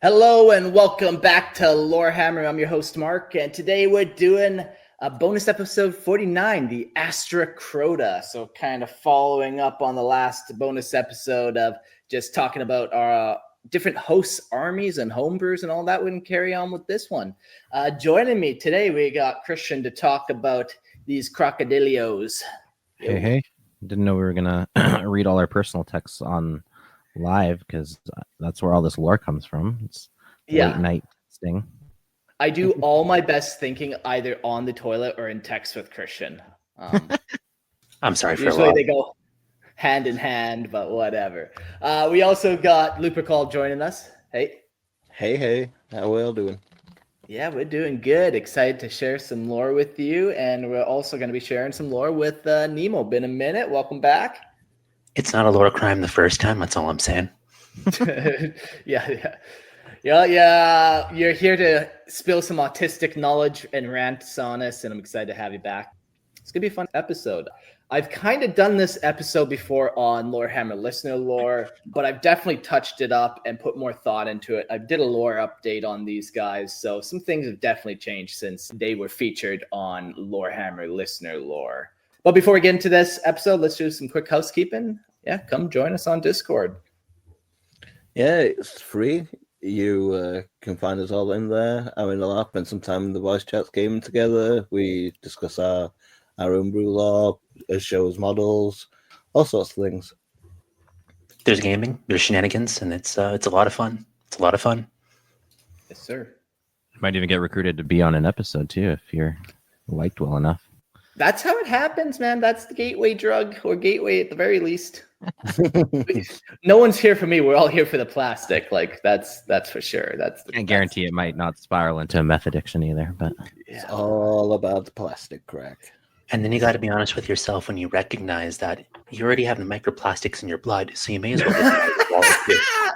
Hello and welcome back to Lorehammer. I'm your host Mark, and today we're doing a bonus episode 49, the Astra Crota. So kind of following up on the last bonus episode of just talking about our different hosts, armies, and homebrews and all that. We can carry on with this one. Joining me today, we got Christian to talk about these crocodilios. Hey. Didn't know we were going to read all our personal texts on live because that's where all this lore comes from. It's late night thing. I do all my best thinking either on the toilet or in text with Christian. I'm sorry for usually they go hand in hand, but whatever. We also got Lupercall joining us. Hey, how we all doing? Yeah, we're doing good. Excited to share some lore with you, and we're also going to be sharing some lore with Nemo. Been a minute. Welcome back. It's not a lore crime the first time. That's all I'm saying. Yeah. You're here to spill some autistic knowledge and rants on us, and I'm excited to have you back. It's going to be a fun episode. I've kind of done this episode before on Lorehammer listener lore, but I've definitely touched it up and put more thought into it. I did a lore update on these guys, so some things have definitely changed since they were featured on Lorehammer listener lore. But before we get into this episode, let's do some quick housekeeping. Yeah, come join us on Discord. Yeah, it's free. You can find us all in there. I'm in the lab, and sometime in the voice chats gaming together. We discuss our homebrew lore, shows models, all sorts of things. There's gaming, there's shenanigans, and it's a lot of fun. It's a lot of fun. Yes, sir. You might even get recruited to be on an episode too if you're liked well enough. That's how it happens, man. That's the gateway drug, or gateway at the very least. No one's here for me. We're all here for the plastic. Like that's for sure. I can't guarantee it might not spiral into a meth addiction either, but it's all about the plastic crack. And then you got to be honest with yourself when you recognize that you already have the microplastics in your blood, so you may as well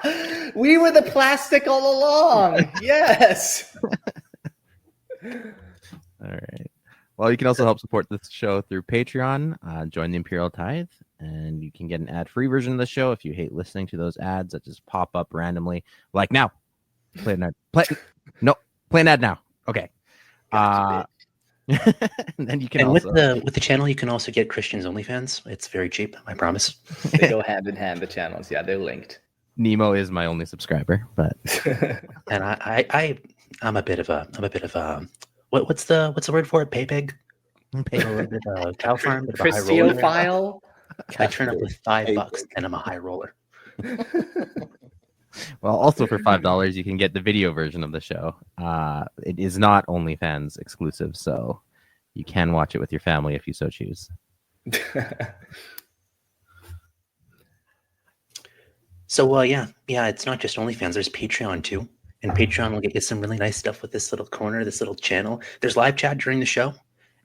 just We were the plastic all along. Yes. All right. Well, you can also help support this show through Patreon. Join the Imperial Tithe, and you can get an ad-free version of the show if you hate listening to those ads that just pop up randomly. Like now. Play an ad. Play an ad now. Okay. Gotcha, and then you can and also... with the channel, you can also get Christian's OnlyFans. It's very cheap, I promise. They go hand in hand, the channels. Yeah, they're linked. Nemo is my only subscriber, but and I'm a bit of a what's the word for it? Pay pig? Pay a little bit of cow farm. Christiophile. I turn up with $5 and I'm a high roller. Well, also for $5, you can get the video version of the show. It is not OnlyFans exclusive, so you can watch it with your family if you so choose. So, yeah, it's not just OnlyFans. There's Patreon, too. And Patreon will get you some really nice stuff with this little corner, this little channel. There's live chat during the show.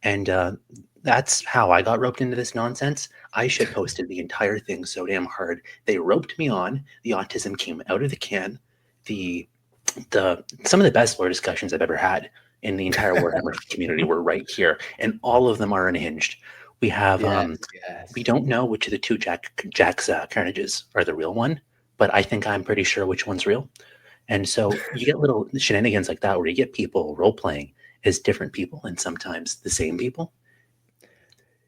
And that's how I got roped into this nonsense. I shit posted the entire thing so damn hard. They roped me on. The autism came out of the can. Some of the best lore discussions I've ever had in the entire Warhammer community were right here. And all of them are unhinged. We have, we don't know which of the two Jack's carnages are the real one. But I think I'm pretty sure which one's real. And so you get little shenanigans like that where you get people role-playing as different people and sometimes the same people.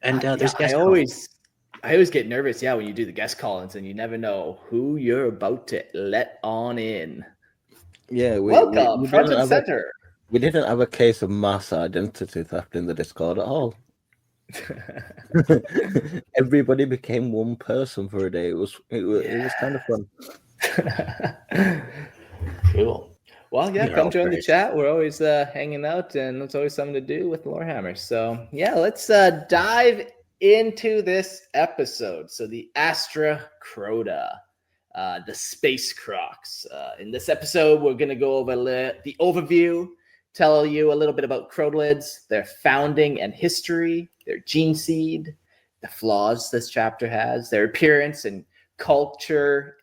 And there's guest I always get nervous, when you do the guest call-ins and you never know who you're about to let on in. Yeah, welcome, front and center. We didn't have a case of mass identity theft in the Discord at all. Everybody became one person for a day. It was kind of fun. Cool. Well, come join the chat. We're always hanging out, and it's always something to do with Lorehammer. So, let's dive into this episode. So, the Astra Crota, the Space Crocs. In this episode, we're going to go over the overview, tell you a little bit about Crotalids, their founding and history, their gene seed, the flaws this chapter has, their appearance and culture,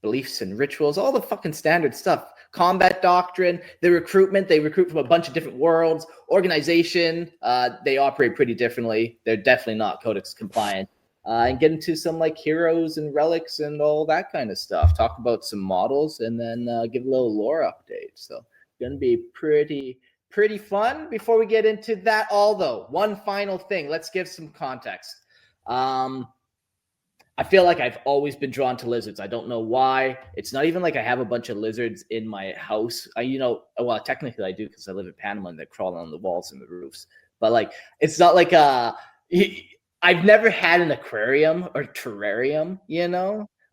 beliefs and rituals, all the fucking standard stuff. Combat doctrine, the recruitment. They recruit from a bunch of different worlds. Organization, they operate pretty differently. They're definitely not Codex compliant. and get into some like heroes and relics and all that kind of stuff. Talk about some models and then give a little lore update. So gonna be pretty fun. Before we get into that, although one final thing, let's give some context. I feel like I've always been drawn to lizards. I don't know why. It's not even like I have a bunch of lizards in my house. Well, technically I do because I live in Panama and they crawl on the walls and the roofs. But like, it's not like I've never had an aquarium or terrarium,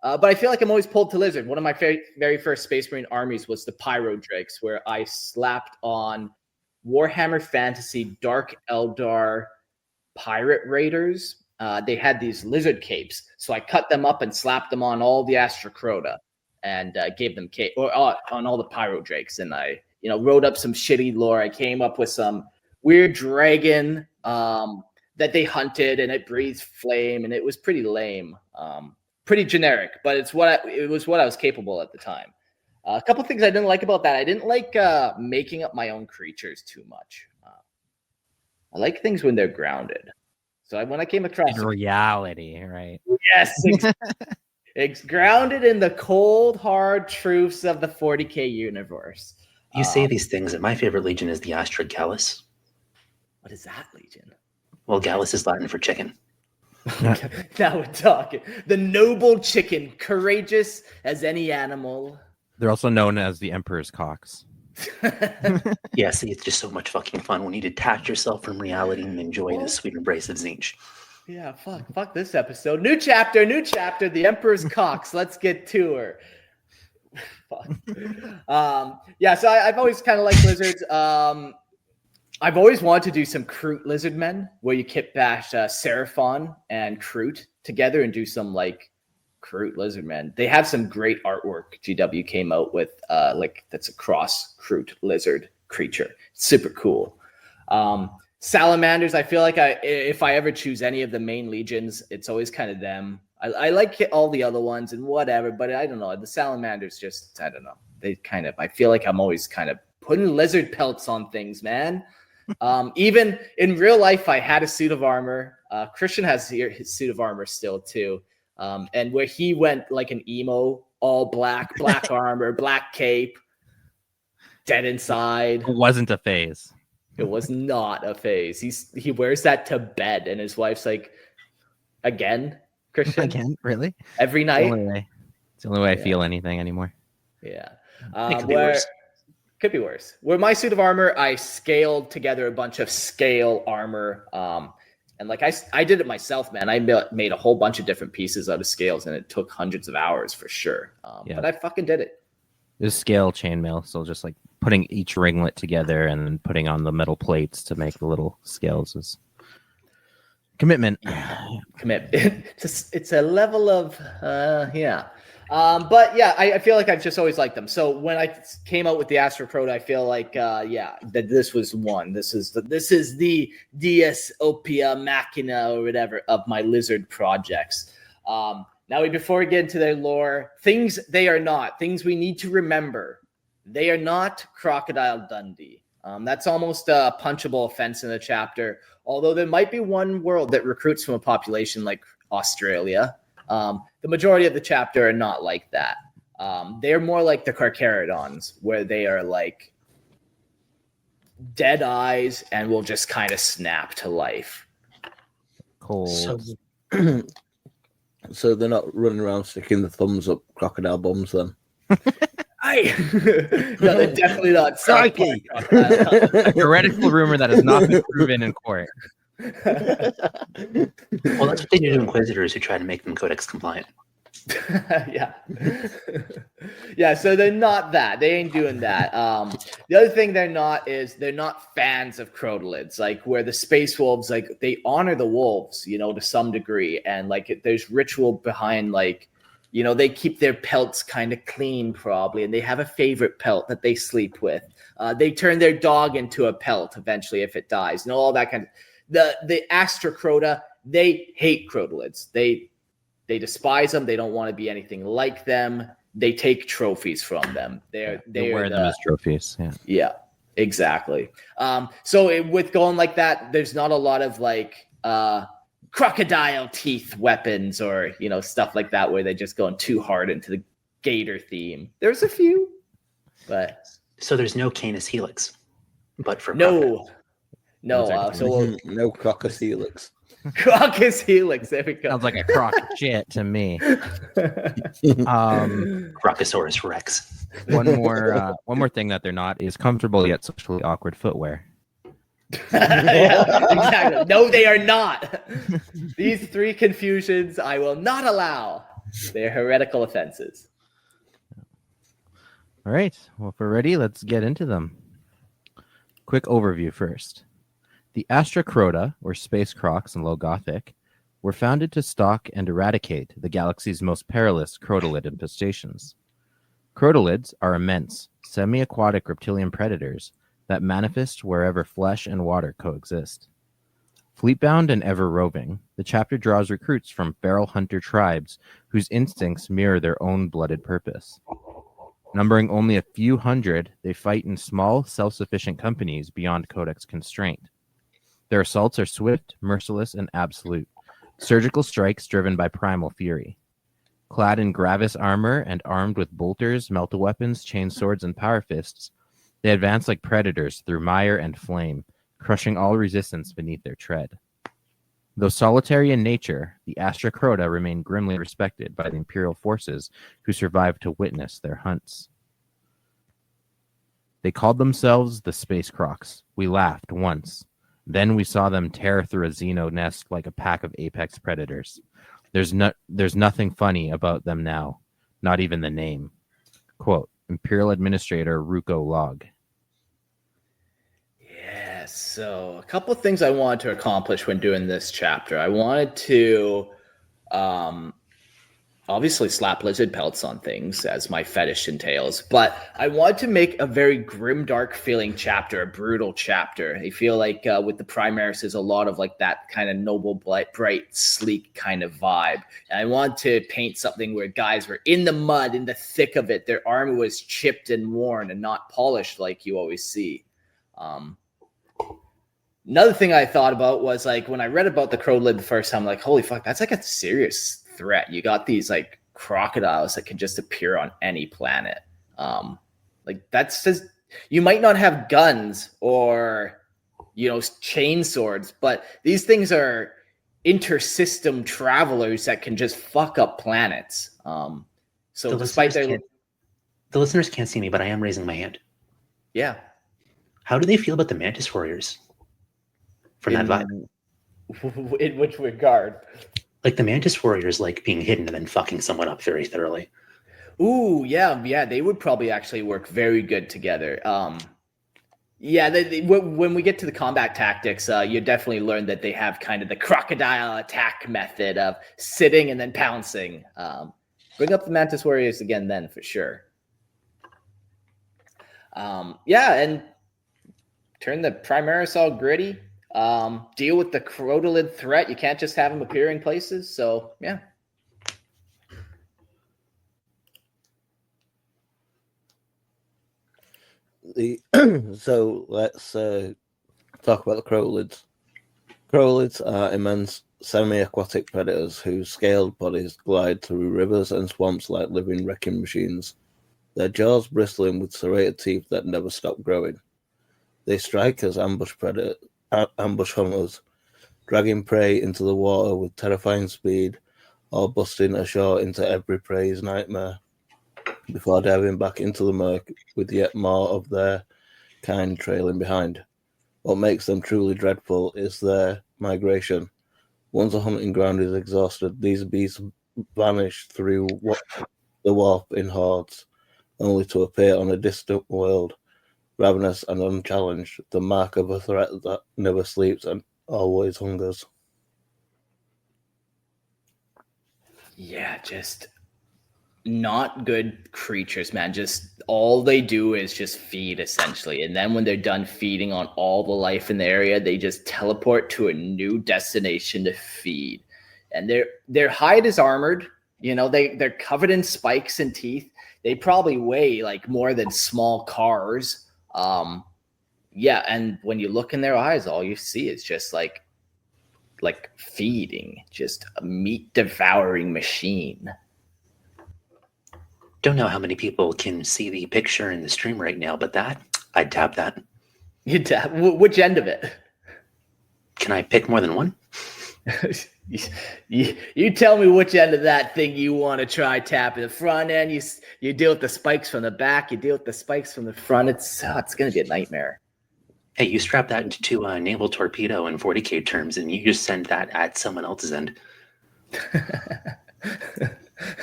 But I feel like I'm always pulled to lizard. One of my very first Space Marine armies was the Pyro Drakes, where I slapped on Warhammer Fantasy Dark Eldar Pirate Raiders. They had these lizard capes, so I cut them up and slapped them on all the Astra Crota and gave them cape on all the Pyro Drakes. And I, wrote up some shitty lore. I came up with some weird dragon that they hunted, and it breathed flame, and it was pretty lame, pretty generic. But it was what I was capable at the time. A couple things I didn't like about that. I didn't like making up my own creatures too much. I like things when they're grounded. So when I came across in reality, right? Yes, it's grounded in the cold, hard truths of the 40K universe. You say these things, and my favorite legion is the Astra Gallus. What is that legion? Well, Gallus is Latin for chicken. Now we're talking. The noble chicken, courageous as any animal. They're also known as the Emperor's Cocks. Yeah, see, it's just so much fucking fun when you detach yourself from reality and enjoy the sweet embrace of Zinch. Yeah, fuck this episode. New chapter, the Emperor's Cocks. Let's get to her. Yeah, so I've always kind of liked lizards. I've always wanted to do some Crute lizard men, where you kit bash Seraphon and Crute together and do some like Crute lizard men. They have some great artwork. GW came out with that's a cross Crute lizard creature. Super cool. Salamanders, I feel like if I ever choose any of the main legions, it's always kind of them. I like all the other ones and whatever, but I don't know. The salamanders just, I don't know. I feel like I'm always kind of putting lizard pelts on things, man. Even in real life, I had a suit of armor. Christian has his suit of armor still too. And where he went like an emo, all black armor, black cape, dead inside. It wasn't a phase. It was not a phase. He wears that to bed, and his wife's like, again, Christian? Again? Really? Every night? It's the only way I feel anything anymore. Yeah. It could be worse. Could be worse. Where my suit of armor, I scaled together a bunch of scale armor. And like I did it myself, man. I made a whole bunch of different pieces out of scales, and it took hundreds of hours for sure. But I fucking did it. There's scale chainmail, so just like putting each ringlet together and then putting on the metal plates to make the little scales is commitment. Commitment. It's a level of yeah. But yeah, I feel like I've just always liked them. So when I came out with the Astra Crota, I feel like that this was one. This is the Dies Opia Machina or whatever of my lizard projects. Now, before we get into their lore, things we need to remember. They are not Crocodile Dundee. That's almost a punchable offense in the chapter. Although there might be one world that recruits from a population like Australia. The majority of the chapter are not like that. They're more like the Carcharodons, where they are like dead eyes and will just kind of snap to life. Cold. So they're not running around sticking the thumbs up crocodile bums then? No, they're definitely not. Psyche. A heretical rumor that has not been proven in court. Well, that's what they do to Inquisitors who try to make them Codex compliant. Yeah, so they're not that. They ain't doing that. The other thing they're not fans of Crotalids, like where the Space Wolves, like they honor the wolves, to some degree, and like there's ritual behind, like, they keep their pelts kind of clean probably, and they have a favorite pelt that they sleep with. They turn their dog into a pelt eventually if it dies, all that kind of. The Astra Crota, they hate Crotalids. They despise them. They don't want to be anything like them. They take trophies from them. They wear them as trophies. Yeah, exactly. So with going like that, there's not a lot of like crocodile teeth weapons or, stuff like that where they're just going too hard into the gator theme. There's a few, but... So there's no Canis Helix, but for No, no Crocus Helix. Crocus Helix. There we go. Sounds like a crock of shit to me. Crocosaurus Rex. One more thing that they're not is comfortable yet socially awkward footwear. Yeah, exactly. No, they are not. These 3 confusions I will not allow. They're heretical offenses. All right. Well, if we're ready, let's get into them. Quick overview first. The Astra Crota, or Space Crocs in Low Gothic, were founded to stalk and eradicate the galaxy's most perilous Crotalid infestations. Crotalids are immense, semi-aquatic reptilian predators that manifest wherever flesh and water coexist. Fleetbound and ever-roving, the chapter draws recruits from feral hunter tribes whose instincts mirror their own blooded purpose. Numbering only a few hundred, they fight in small, self-sufficient companies beyond codex constraint. Their assaults are swift, merciless, and absolute, surgical strikes driven by primal fury. Clad in Gravis armor and armed with bolters, melta-weapons, chain swords, and power fists, they advance like predators through mire and flame, crushing all resistance beneath their tread. Though solitary in nature, the Astra Crota remain grimly respected by the Imperial forces who survived to witness their hunts. They called themselves the Space Crocs. We laughed once. Then we saw them tear through a Xeno nest like a pack of apex predators. There's nothing funny about them now, not even the name. Quote, Imperial Administrator Ruko Log. Yeah, so a couple of things I wanted to accomplish when doing this chapter. I wanted to obviously slap lizard pelts on things, as my fetish entails, but I wanted to make a very grimdark feeling chapter, a brutal chapter. I feel like with the Primaris, there's a lot of like that kind of noble, bright, sleek kind of vibe. And I want to paint something where guys were in the mud, in the thick of it. Their armor was chipped and worn and not polished like you always see. Another thing I thought about was like when I read about the Crotolid the first time, like, holy fuck, that's like a serious threat. You got these like crocodiles that can just appear on any planet. Like that's just, you might not have guns or chain swords, but these things are intersystem travelers that can just fuck up planets. So despite their the listeners can't see me, but I am raising my hand. Yeah. How do they feel about the Mantis Warriors from that vibe? In which regard? Like the Mantis Warriors like being hidden and then fucking someone up very thoroughly. Ooh, yeah, they would probably actually work very good together. When we get to the combat tactics, you definitely learn that they have kind of the crocodile attack method of sitting and then pouncing. Bring up the Mantis Warriors again then, for sure. And turn the Primaris all gritty. Deal with the Crotalid threat. You can't just have them appearing places. So, yeah. So let's talk about the Crotalids. Crotalids are immense semi-aquatic predators whose scaled bodies glide through rivers and swamps like living wrecking machines. Their jaws bristling with serrated teeth that never stop growing. They strike as ambush hunters, dragging prey into the water with terrifying speed or busting ashore into every prey's nightmare before diving back into the murk with yet more of their kind trailing behind. What makes them truly dreadful is their migration. Once a hunting ground is exhausted, these beasts vanish through the warp in hordes, only to appear on a distant world, ravenous and unchallenged, the mark of a threat that never sleeps and always hungers. Yeah, just not good creatures, man. Just all they do is just feed, essentially. And then when they're done feeding on all the life in the area, they just teleport to a new destination to feed. And their hide is armored. They're covered in spikes and teeth. They probably weigh like more than small cars. And when you look in their eyes, all you see is just like like feeding, just a meat devouring machine. Don't know how many people can see the picture in the stream right now, but I'd tap that. You tap which end of it? Can I pick more than one? you tell me which end of that thing you want to try tapping. The front end, you deal with the spikes from the back, you deal with the spikes from the front. It's going to be a nightmare. Hey, you strap that to a naval torpedo in 40K terms, and you just send that at someone else's end.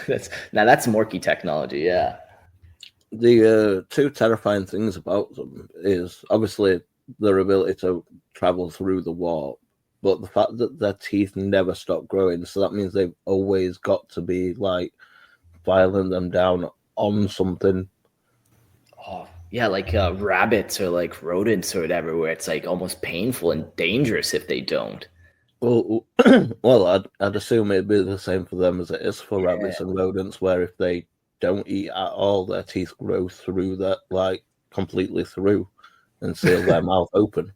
That's Morky technology, yeah. The two terrifying things about them is obviously their ability to travel through the warp, but the fact that their teeth never stop growing, so that means they've always got to be like filing them down on something. Oh, yeah, like rabbits or like rodents or whatever, where it's like almost painful and dangerous if they don't. Well, I'd assume it'd be the same for them as it is for rabbits and rodents, where if they don't eat at all, their teeth grow through that, like completely through, and seal their mouth open.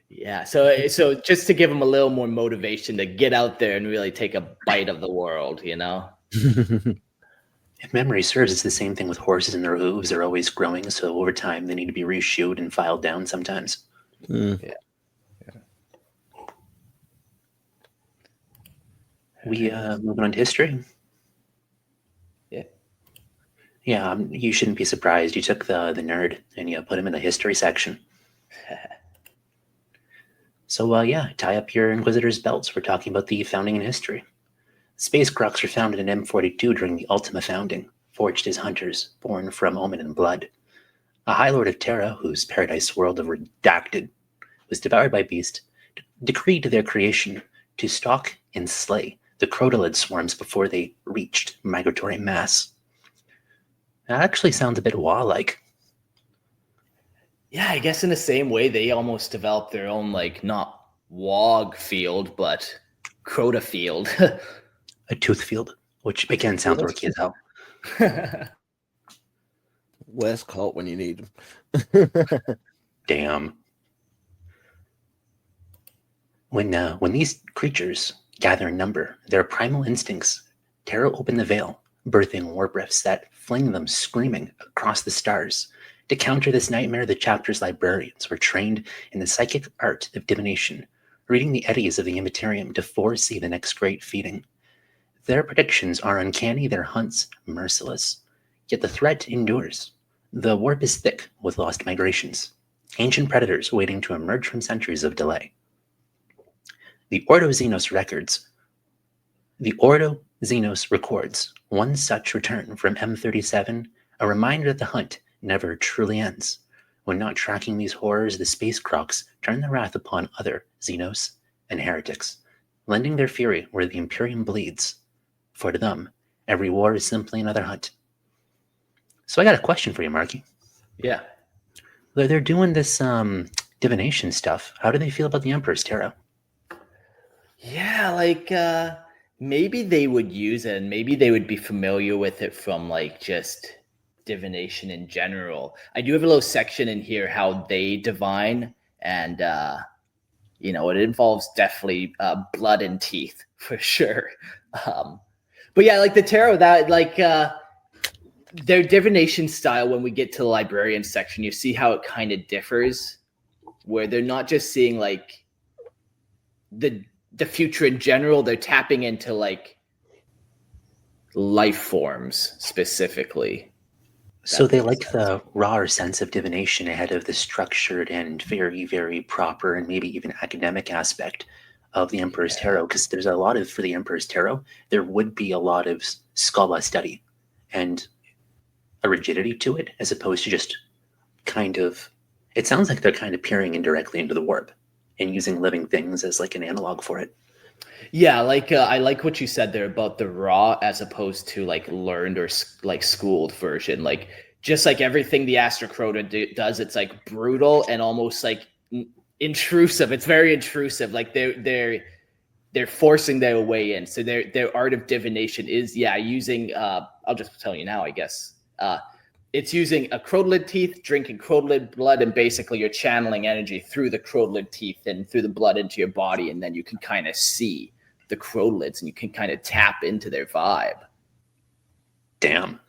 Yeah, so just to give them a little more motivation to get out there and really take a bite of the world, you know? If memory serves, it's the same thing with horses, and their hooves are always growing, so over time they need to be reshoed and filed down sometimes. Yeah. We moving on to history. Yeah, you shouldn't be surprised. You took the nerd and you put him in the history section. So tie up your Inquisitor's belts. We're talking about the founding and history. Space Crocs were founded in M42 during the Ultima founding, forged as hunters, born from Omen and Blood. A High Lord of Terra, whose paradise world of Redacted was devoured by Beast, decreed their creation to stalk and slay the Crotalids swarms before they reached migratory mass. That actually sounds a bit Wa-like. Yeah, I guess in the same way they almost developed their own, like, not Wog field, but Crota field. A tooth field, which again sounds orky as hell. Where's Colt when you need him? Damn. When these creatures gather in number, their primal instincts tear open the veil, birthing warp rifts that fling them screaming across the stars. To counter this nightmare, the chapter's librarians were trained in the psychic art of divination, reading the eddies of the Imperium to foresee the next great feeding. Their predictions are uncanny, their hunts merciless. Yet the threat endures. The warp is thick with lost migrations, ancient predators waiting to emerge from centuries of delay. The Ordo Xenos records one such return from M37, a reminder that the hunt never truly ends. When not tracking these horrors, the Space Crocs turn their wrath upon other Xenos and heretics, lending their fury where the Imperium bleeds. For to them, every war is simply another hunt. So I got a question for you, Marky. Yeah. They're doing this divination stuff. How do they feel about the Emperor's Tarot? Yeah, like maybe they would use it and maybe they would be familiar with it from like just divination in general. I do have a little section in here how they divine, and it involves definitely blood and teeth for sure. But yeah, like the tarot, that like their divination style, when we get to the librarian section, you see how it kind of differs, where they're not just seeing like the future in general, they're tapping into like life forms specifically. So they like the rawer sense of divination ahead of the structured and very, very proper and maybe even academic aspect of the Emperor's Tarot, because there's a lot of, for the Emperor's Tarot, there would be a lot of scholar study and a rigidity to it, as opposed to just kind of, it sounds like they're kind of peering indirectly into the warp and using living things as like an analog for it. Yeah, like I like what you said there about the raw as opposed to like learned or like schooled version. Like just like everything the Astra Crota does, it's like brutal and almost like intrusive. It's very intrusive. Like they're forcing their way in. So their art of divination is using. I'll just tell you now, I guess. it's using a crotolid teeth, drinking crotolid blood, and basically you're channeling energy through the crotolid teeth and through the blood into your body, and then you can kind of see the crotalids and you can kind of tap into their vibe. Damn.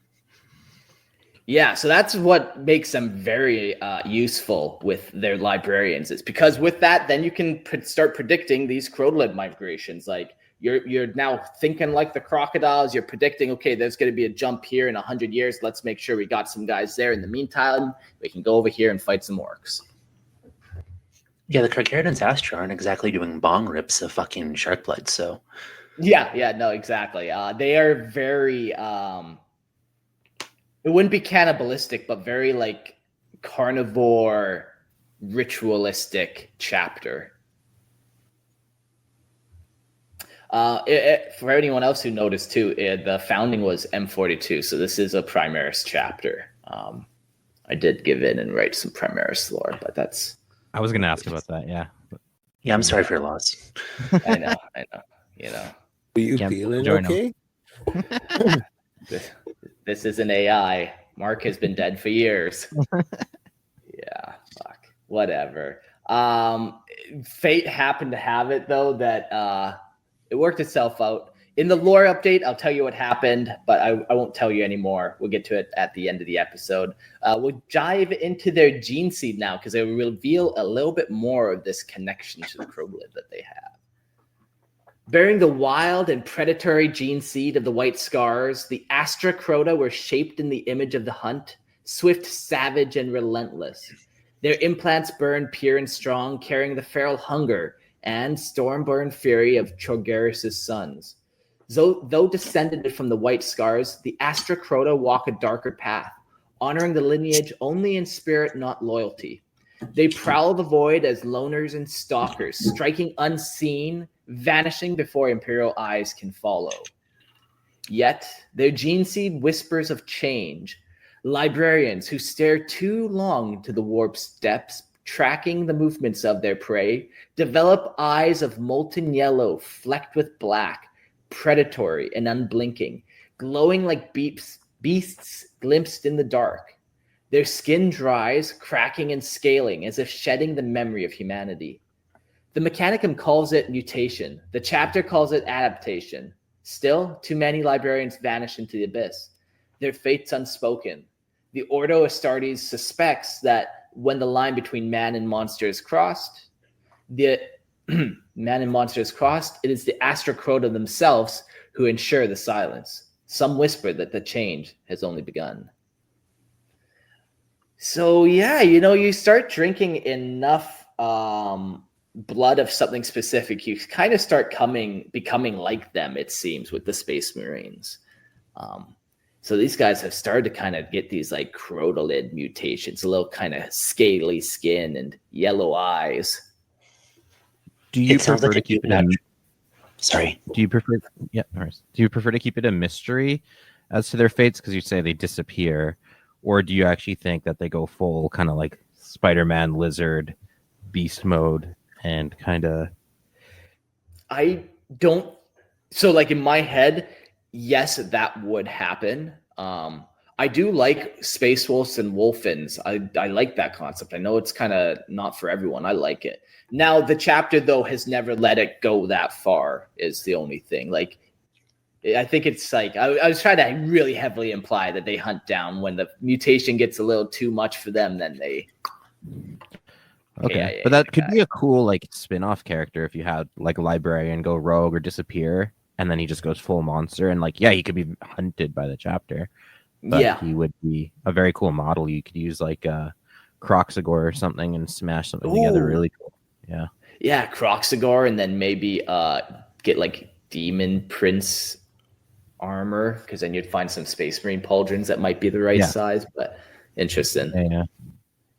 Yeah, so that's what makes them very useful with their librarians. It's because with that, then you can start predicting these crotalid migrations. Like you're now thinking like the crocodiles. You're predicting, okay, there's going to be a jump here in 100 years. Let's make sure we got some guys there. In the meantime, we can go over here and fight some orcs. Yeah, the Carcharodon's Astra aren't exactly doing bong rips of fucking shark blood, so... Yeah, no, exactly. They are very... it wouldn't be cannibalistic, but very, like, carnivore, ritualistic chapter. For anyone else who noticed, too, the founding was M42, so this is a Primaris chapter. I did give in and write some Primaris lore, but that's... I was going to ask about that, yeah. Yeah, I'm sorry for your loss. I know. You know. Were you feeling okay? This is an AI. Mark has been dead for years. Yeah, fuck. Whatever. Fate happened to have it, though, that it worked itself out. In the lore update, I'll tell you what happened, but I won't tell you anymore. We'll get to it at the end of the episode. We'll dive into their gene seed now because they will reveal a little bit more of this connection to the Crotalid that they have. Bearing the wild and predatory gene seed of the White Scars, the Astra Crota were shaped in the image of the hunt, swift, savage, and relentless. Their implants burned pure and strong, carrying the feral hunger and storm-born fury of Chorgeris' sons. Though descended from the White Scars, the Astra Crota walk a darker path, honoring the lineage only in spirit, not loyalty. They prowl the void as loners and stalkers, striking unseen, vanishing before Imperial eyes can follow. Yet, their gene seed whispers of change. Librarians who stare too long into the warp's depths, tracking the movements of their prey, develop eyes of molten yellow flecked with black, predatory and unblinking, glowing like beasts glimpsed in the dark. Their skin dries, cracking and scaling as if shedding the memory of humanity. The Mechanicum calls it mutation. The chapter calls it adaptation. Still, too many librarians vanish into the abyss. Their fate's unspoken. The Ordo Astartes suspects that when the line between man and monster is crossed, man and monster is crossed, it is the Astra Crota themselves who ensure the silence. Some whisper that the change has only begun. So yeah, you start drinking enough blood of something specific, you kind of start becoming like them, it seems, with the Space Marines. So these guys have started to kind of get these like crotalid mutations, a little kind of scaly skin and yellow eyes. Do you prefer to keep it Sorry. Do you prefer? Yeah, no worries. Do you prefer to keep it a mystery as to their fates because you say they disappear, or do you actually think that they go full kind of like Spider-Man, Lizard, Beast mode, and kind of? I don't. So, like in my head, yes, that would happen. I do like Space Wolves and Wolfins. I like that concept. I know it's kind of not for everyone. I like it. Now, the chapter, though, has never let it go that far, is the only thing. Like, I think it's like, I was trying to really heavily imply that they hunt down when the mutation gets a little too much for them, then they... Okay, but that could be a cool, like, spin-off character if you had, like, a librarian go rogue or disappear, and then he just goes full monster, and, like, yeah, he could be hunted by the chapter. But yeah, he would be a very cool model. You could use, like, a Croxagore or something and smash something together really cool. Yeah, Croxagore, and then maybe get like Demon Prince armor, because then you'd find some Space Marine pauldrons that might be the right size. But interesting.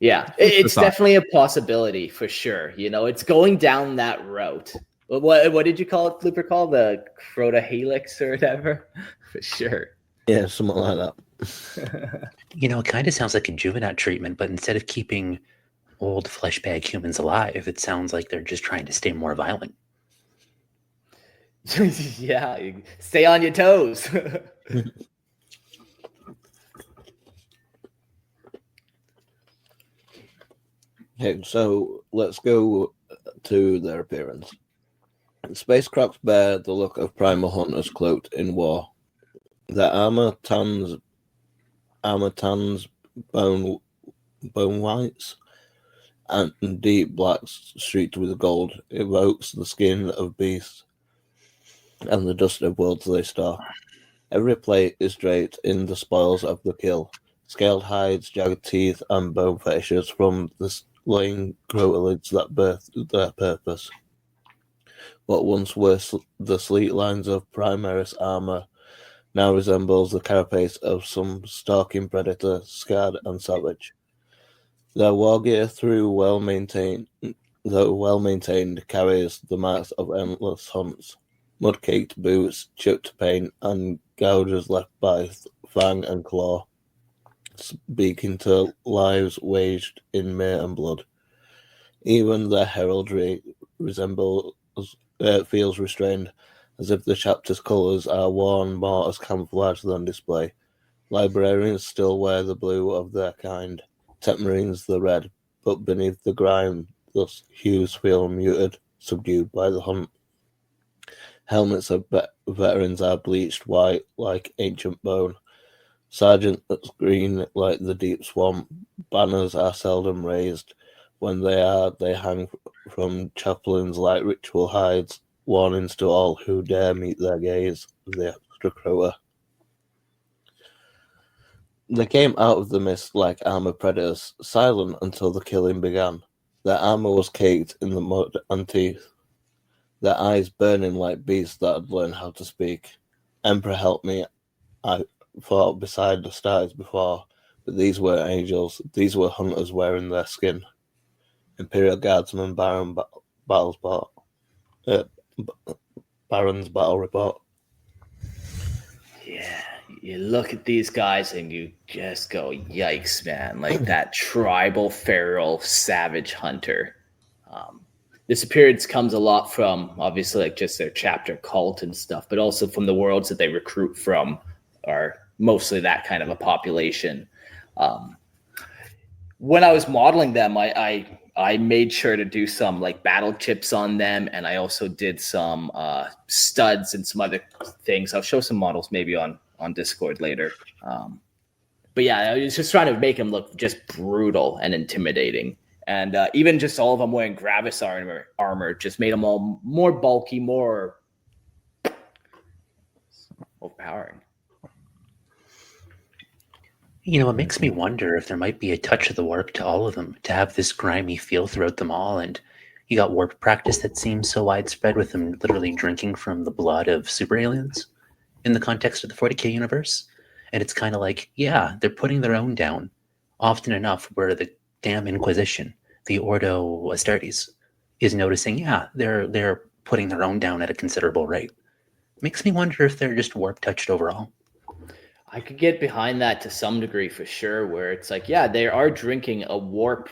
Yeah, it's definitely a possibility for sure. It's going down that route. What did you call it, Flipper? Call the Crota Helix or whatever? For sure. Yeah, something like that. It kind of sounds like a Juvenat treatment, but instead of keeping old flesh bag humans alive, it sounds like they're just trying to stay more violent. Yeah, stay on your toes. Okay, so let's go to their appearance. Space Crocs bear the look of primal hunters cloaked in war. Their armor tans bone whites and deep blacks streaked with gold evokes the skin of beasts and the dust of worlds they stalk. Every plate is draped in the spoils of the kill, scaled hides, jagged teeth, and bone fetishes from the slain Crotalids that birthed their purpose. What once were the sleek lines of Primaris armor now resembles the carapace of some stalking predator, scarred and savage. Their war gear, though well maintained, carries the marks of endless hunts. Mud-caked boots, chipped paint, and gouges left by fang and claw, speaking to lives waged in mire and blood. Even their heraldry feels restrained, as if the chapter's colours are worn more as camouflage than display. Librarians still wear the blue of their kind, Marines the red, but beneath the grime, thus hues feel muted, subdued by the hunt. Helmets of veterans are bleached white like ancient bone. Sergeants green like the deep swamp. Banners are seldom raised. When they hang from chaplains like ritual hides, warnings to all who dare meet their gaze of the Astra Crota. They came out of the mist like armored predators, silent until the killing began. Their armor was caked in the mud and teeth, their eyes burning like beasts that had learned how to speak. Emperor help me, I fought beside the stars before, but these were angels, these were hunters wearing their skin. Imperial Guardsman Baron's battle report. Yeah, you look at these guys and you just go, yikes, man. Like that tribal, feral, savage hunter. This appearance comes a lot from, obviously, like just their chapter cult and stuff, but also from the worlds that they recruit from are mostly that kind of a population. When I was modeling them, I made sure to do some like battle chips on them, and I also did some studs and some other things. I'll show some models maybe on Discord later. But yeah, I was just trying to make them look just brutal and intimidating. And even just all of them wearing Gravis armor just made them all more bulky, more overpowering. You know, it makes me wonder if there might be a touch of the warp to all of them, to have this grimy feel throughout them all. And you got warp practice that seems so widespread with them literally drinking from the blood of super aliens in the context of the 40K universe. And it's kind of like, yeah, they're putting their own down often enough where the damn Inquisition, the Ordo Astartes, is noticing, yeah, they're putting their own down at a considerable rate. Makes me wonder if they're just warp touched overall. I could get behind that to some degree for sure, where it's like, yeah, they are drinking a warp,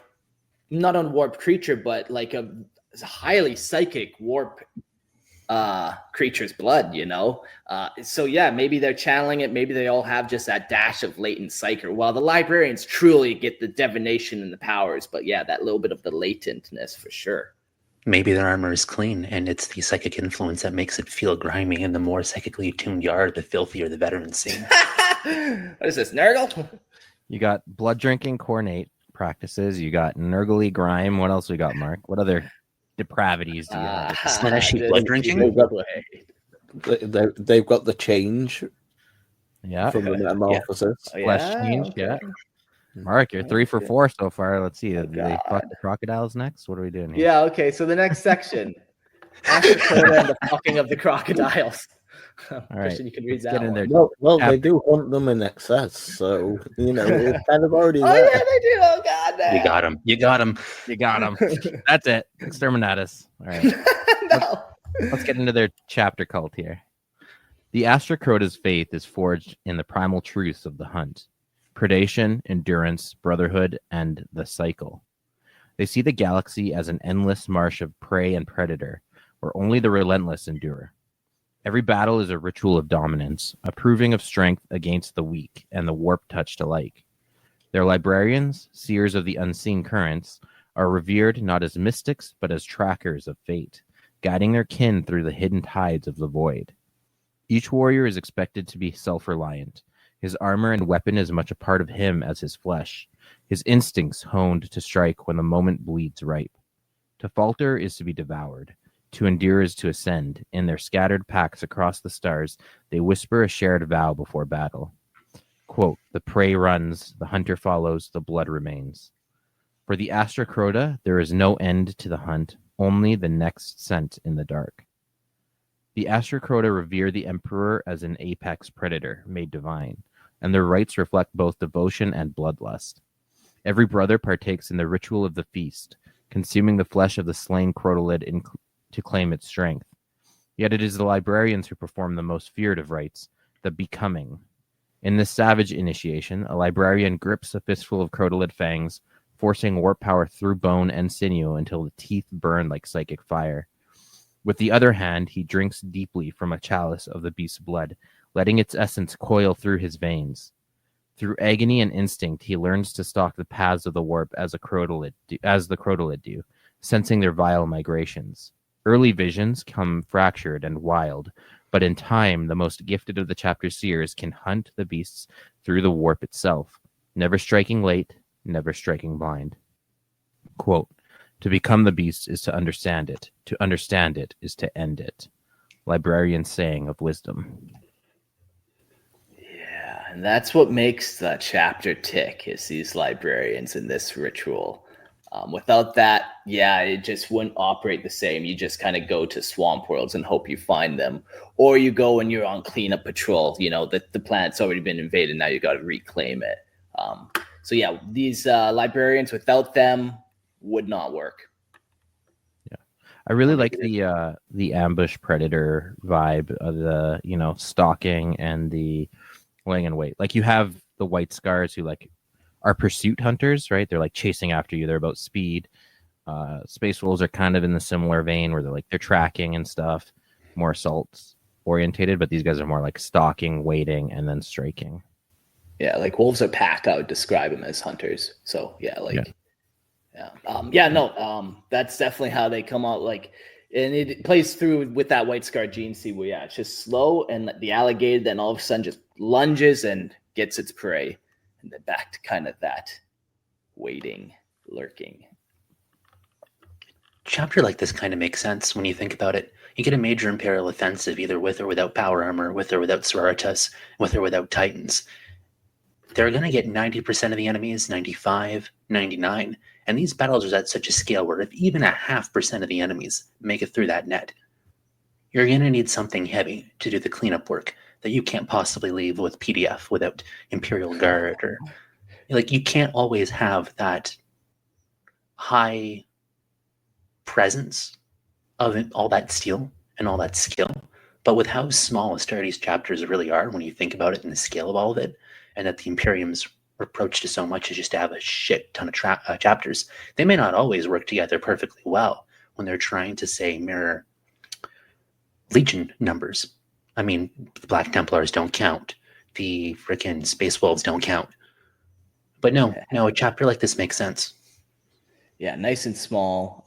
not a warp creature, but like a highly psychic warp creature's blood, you know? So yeah, maybe they're channeling it. Maybe they all have just that dash of latent psychic. While the librarians truly get the divination and the powers, but yeah, that little bit of the latentness for sure. Maybe their armor is clean, and it's the psychic influence that makes it feel grimy, and the more psychically attuned you are, the filthier the veterans seem. What is this, Nurgle? You got blood drinking coronate practices. You got Nurgly grime. What else we got, Mark? What other depravities do you have? Slashy blood drinking? They've got the change Yeah. from the metamorphosis. Yeah. Flesh change, okay. yeah. Mark, you're 3 for 4 so far. Let's see. Oh, Do they fuck the crocodiles next? What are we doing here? Yeah, okay. So the next section, Astra Crota and the fucking of the crocodiles. All right. Christian, you can read Let's that get in one. there. Well, they do hunt them in excess, so you know it's kind of already Oh there. yeah, they do. Oh god, man. You got him. You got him. You got them. That's it. Exterminatus. All right. No. Let's get into their chapter cult here. The Astra Crota's faith is forged in the primal truths of the hunt: predation, endurance, brotherhood, and the cycle. They see the galaxy as an endless marsh of prey and predator, where only the relentless endure. Every battle is a ritual of dominance, a proving of strength against the weak and the warp-touched alike. Their librarians, seers of the unseen currents, are revered not as mystics, but as trackers of fate, guiding their kin through the hidden tides of the void. Each warrior is expected to be self-reliant, his armor and weapon as much a part of him as his flesh, his instincts honed to strike when the moment bleeds ripe. To falter is to be devoured. To endure is to ascend. In their scattered packs across the stars, they whisper a shared vow before battle. Quote, the prey runs, the hunter follows, the blood remains. For the Astra Crota, there is no end to the hunt, only the next scent in the dark. The Astra Crota revere the Emperor as an apex predator, made divine, and their rites reflect both devotion and bloodlust. Every brother partakes in the ritual of the feast, consuming the flesh of the slain Crotalid to claim its strength. Yet it is the librarians who perform the most feared of rites, the becoming. In this savage initiation, a librarian grips a fistful of Crotalid fangs, forcing warp power through bone and sinew until the teeth burn like psychic fire. With the other hand, he drinks deeply from a chalice of the beast's blood, letting its essence coil through his veins. Through agony and instinct, he learns to stalk the paths of the warp as the Crotalid do, sensing their vile migrations. Early visions come fractured and wild, but in time, the most gifted of the chapter seers can hunt the beasts through the warp itself, never striking late, never striking blind. Quote, to become the beast is to understand it. To understand it is to end it. Librarian saying of wisdom. Yeah, and that's what makes the chapter tick, is these librarians in this ritual. Without that, yeah, it just wouldn't operate the same. You just kind of go to swamp worlds and hope you find them. Or you go and you're on cleanup patrol. You know, the planet's already been invaded. Now you got to reclaim it. So yeah, these librarians, without them, would not work. Yeah, I really like the ambush predator vibe of the, you know, stalking and the laying in wait. Like you have the white scars who like are pursuit hunters, right? They're like chasing after you. They're about speed. Space wolves are kind of in the similar vein where they're tracking and stuff, more assault orientated, but these guys are more like stalking, waiting, and then striking. Yeah, like wolves are pack. I would describe them as hunters. So yeah, that's definitely how they come out. Like, and it plays through with that white scar gene seed where it's just slow, and the alligator then all of a sudden just lunges and gets its prey, and then back to kind of that waiting, lurking. Chapter like this kind of makes sense when you think about it. You get a major Imperial offensive either with or without power armor, with or without Sororitas, with or without Titans. They're going to get 90% of the enemies, 95, 99. And these battles are at such a scale where if even 0.5% of the enemies make it through that net, you're going to need something heavy to do the cleanup work that you can't possibly leave with PDF without Imperial Guard. Or like, you can't always have that high presence of all that steel and all that skill. But with how small Astartes chapters really are, when you think about it and the scale of all of it, and that the Imperium's approach to so much is just to have a shit ton of chapters, they may not always work together perfectly well when they're trying to, say, mirror Legion numbers. I mean, the Black Templars don't count. The frickin' Space Wolves don't count. But no, a chapter like this makes sense. Yeah, nice and small.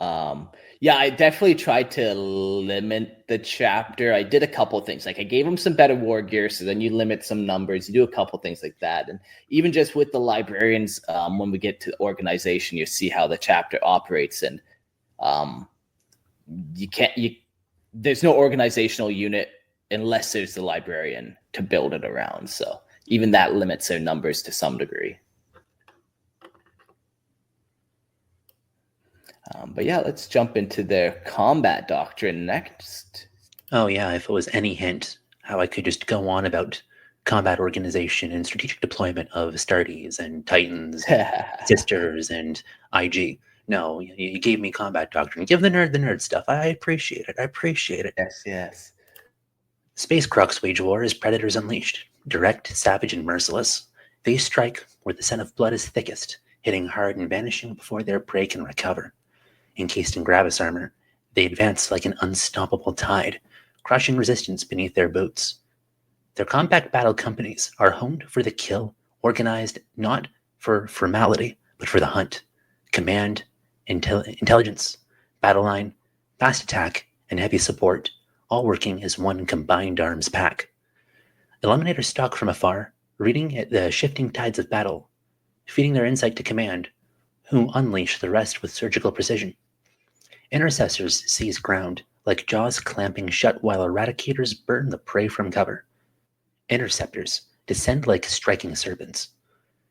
Yeah, I definitely tried to limit the chapter. I did a couple of things. Like I gave them some better war gear, so then you limit some numbers. You do a couple of things like that. And even just with the librarians, when we get to the organization, you see how the chapter operates. And there's no organizational unit unless there's the librarian to build it around. So even that limits their numbers to some degree. But yeah, let's jump into their combat doctrine next. Oh yeah, if it was any hint how I could just go on about combat organization and strategic deployment of Astartes and Titans, and Sisters and IG. No, you gave me combat doctrine. Give the nerd stuff. I appreciate it. Yes. Space Crocs wage war as predators unleashed. Direct, savage, and merciless. They strike where the scent of blood is thickest, hitting hard and vanishing before their prey can recover. Encased in Gravis armor, they advance like an unstoppable tide, crushing resistance beneath their boots. Their compact battle companies are honed for the kill, organized not for formality, but for the hunt. Command, intelligence, battle line, fast attack, and heavy support, all working as one combined arms pack. Eliminators stalk from afar, reading at the shifting tides of battle, feeding their insight to command, who unleash the rest with surgical precision. Intercessors seize ground, like jaws clamping shut while eradicators burn the prey from cover. Interceptors descend like striking serpents.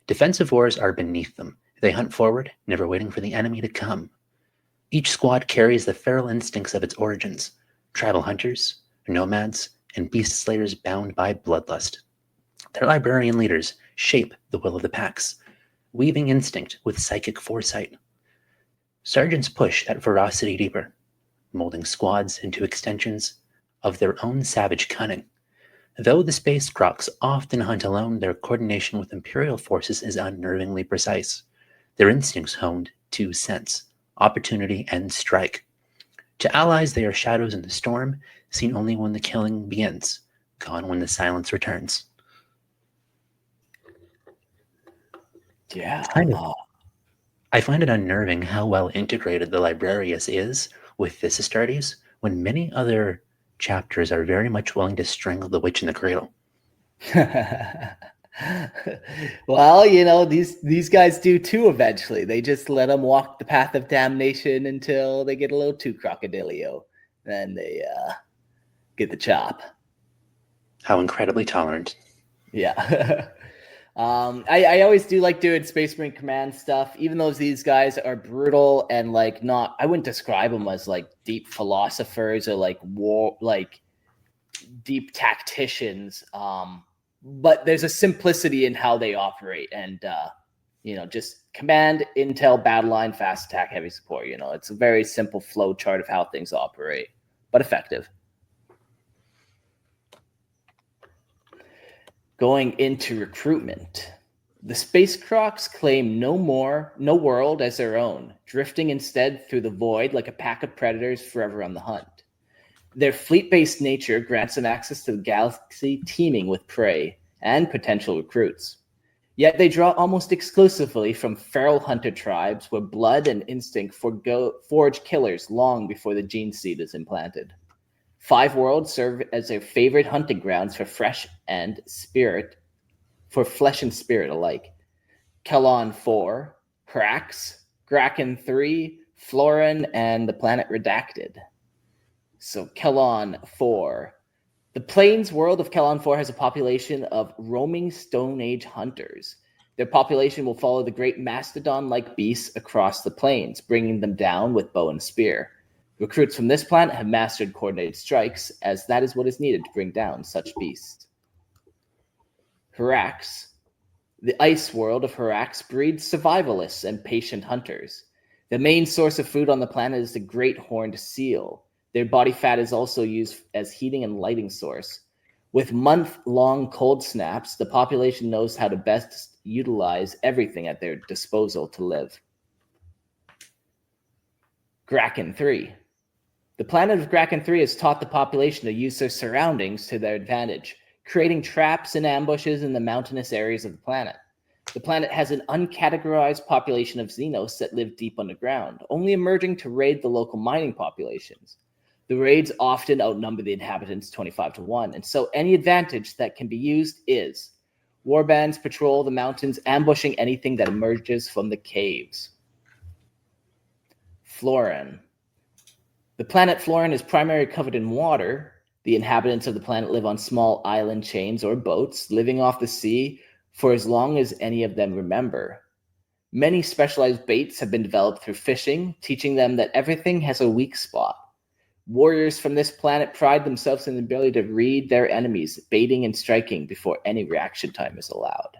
Defensive wars are beneath them. They hunt forward, never waiting for the enemy to come. Each squad carries the feral instincts of its origins, tribal hunters, nomads, and beast slayers bound by bloodlust. Their librarian leaders shape the will of the packs, weaving instinct with psychic foresight. Sergeants push that ferocity deeper, molding squads into extensions of their own savage cunning. Though the Space Crocs often hunt alone, their coordination with Imperial forces is unnervingly precise. Their instincts honed to sense, opportunity, and strike. To allies, they are shadows in the storm, seen only when the killing begins, gone when the silence returns. Yeah. I find it unnerving how well integrated the Librarius is with this Astartes, when many other chapters are very much willing to strangle the witch in the cradle. Well, you know, these guys do too eventually. They just let them walk the path of damnation until they get a little too crocodilio. Then they get the chop. How incredibly tolerant. Yeah. I always do like doing Space Marine Command stuff, even though these guys are brutal and like not, I wouldn't describe them as like deep philosophers or like war, like deep tacticians. But there's a simplicity in how they operate, and you know, just command, intel, battle line, fast attack, heavy support. You know, it's a very simple flow chart of how things operate, but effective. Going into recruitment, the Space Crocs claim no world as their own, drifting instead through the void like a pack of predators forever on the hunt. Their fleet-based nature grants them access to the galaxy teeming with prey and potential recruits. Yet they draw almost exclusively from feral hunter tribes where blood and instinct forge killers long before the gene seed is implanted. 5 worlds serve as their favorite hunting grounds for flesh and spirit alike. Kelon 4, Hrax, Graken 3, Florin, and the planet Redacted. So Kelon 4. The plains world of Kelon 4 has a population of roaming Stone Age hunters. Their population will follow the great mastodon-like beasts across the plains, bringing them down with bow and spear. Recruits from this planet have mastered coordinated strikes, as that is what is needed to bring down such beasts. Hrax. The ice world of Hrax breeds survivalists and patient hunters. The main source of food on the planet is the great horned seal. Their body fat is also used as heating and lighting source. With month-long cold snaps, the population knows how to best utilize everything at their disposal to live. Graken 3. The planet of Graken 3 has taught the population to use their surroundings to their advantage, creating traps and ambushes in the mountainous areas of the planet. The planet has an uncategorized population of Xenos that live deep underground, only emerging to raid the local mining populations. The raids often outnumber the inhabitants 25-1, and so any advantage that can be used is warbands patrol the mountains, ambushing anything that emerges from the caves. Florin. The planet Florin is primarily covered in water. The inhabitants of the planet live on small island chains or boats, living off the sea for as long as any of them remember. Many specialized baits have been developed through fishing, teaching them that everything has a weak spot. Warriors from this planet pride themselves in the ability to read their enemies, baiting and striking before any reaction time is allowed.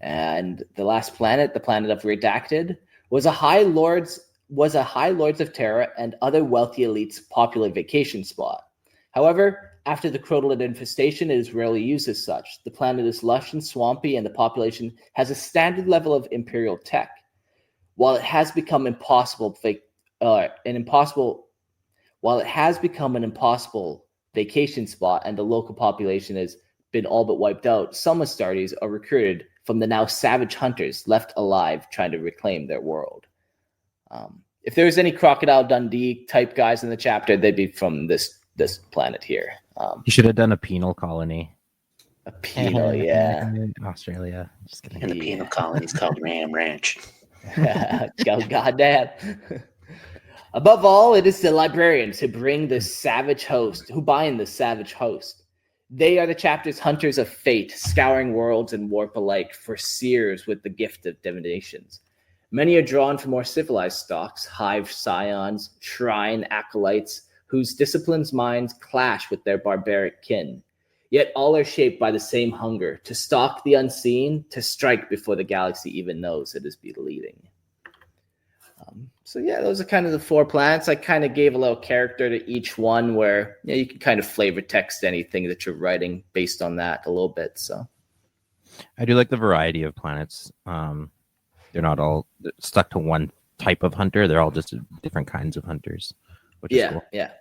And the last planet, the planet of Redacted, was a High Lords of Terra and other wealthy elites' popular vacation spot. However, after the Crotolid infestation, it is rarely used as such. The planet is lush and swampy, and the population has a standard level of Imperial tech. While it has become an impossible vacation spot, and the local population has been all but wiped out, some Astartes are recruited from the now savage hunters left alive trying to reclaim their world. If there was any Crocodile Dundee type guys in the chapter, they'd be from this planet here. You should have done a penal colony. A penal, yeah. Australia. Just kidding. And the penal colony's called Ram Ranch. Oh, goddamn. Above all, it is the librarians who bind the savage host. They are the chapter's hunters of fate, scouring worlds and warp alike for seers with the gift of divinations. Many are drawn from more civilized stocks, hive scions, shrine acolytes, whose disciplines' minds clash with their barbaric kin. Yet all are shaped by the same hunger, to stalk the unseen, to strike before the galaxy even knows it is bleeding. So yeah, those are kind of the 4 planets. I kind of gave a little character to each one where you can kind of flavor text anything that you're writing based on that a little bit. So I do like the variety of planets. They're not all stuck to one type of hunter. They're all just different kinds of hunters, which is cool. Yeah.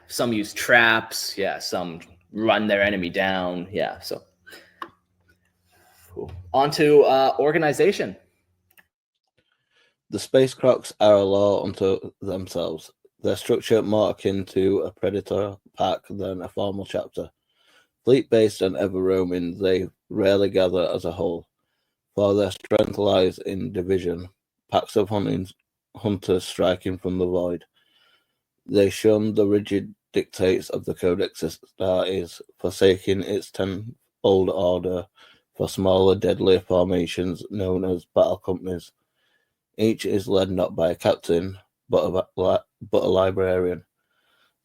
Some use traps. Yeah, some run their enemy down. Yeah, so cool. On to organization. The Space Crocs are a law unto themselves. Their structure more akin to a predator pack than a formal chapter. Fleet-based and ever-roaming, they rarely gather as a whole, for their strength lies in division, packs of hunters striking from the void. They shun the rigid dictates of the Codex Astartes, forsaking its tenfold order for smaller, deadlier formations known as battle companies. Each is led not by a captain, but a librarian,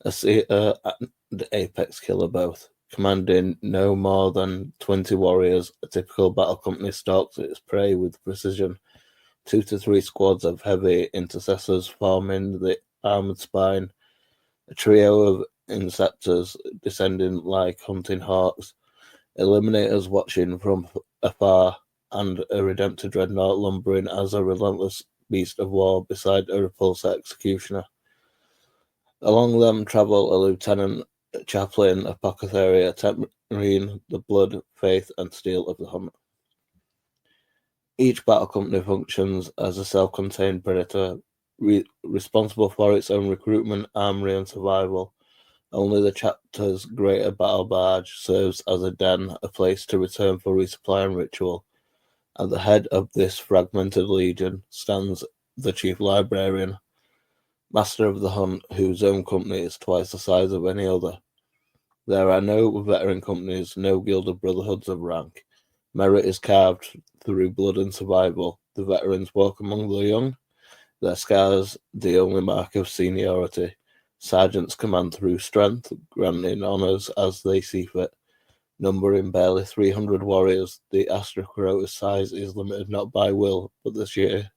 a seer and apex killer both. Commanding no more than 20 warriors, a typical battle company stalks its prey with precision. 2 to 3 squads of heavy intercessors forming the armored spine, a trio of inceptors descending like hunting hawks, eliminators watching from afar, and a redemptor dreadnought lumbering as a relentless beast of war beside a repulsor executioner. Along them travel a lieutenant, a chaplain, apothecary, a tempering the blood, faith, and steel of the hunt. Each battle company functions as a self-contained predator, responsible for its own recruitment, armory, and survival. Only the chapter's greater battle barge serves as a den, a place to return for resupply and ritual. At the head of this fragmented legion stands the Chief Librarian, master of the hunt, whose own company is twice the size of any other. There are no veteran companies, no gilded brotherhoods of rank. Merit is carved through blood and survival. The veterans walk among the young, their scars the only mark of seniority. Sergeants command through strength, granting honours as they see fit. Numbering barely 300 warriors, the Astra Crota's size is limited not by will, but the sheer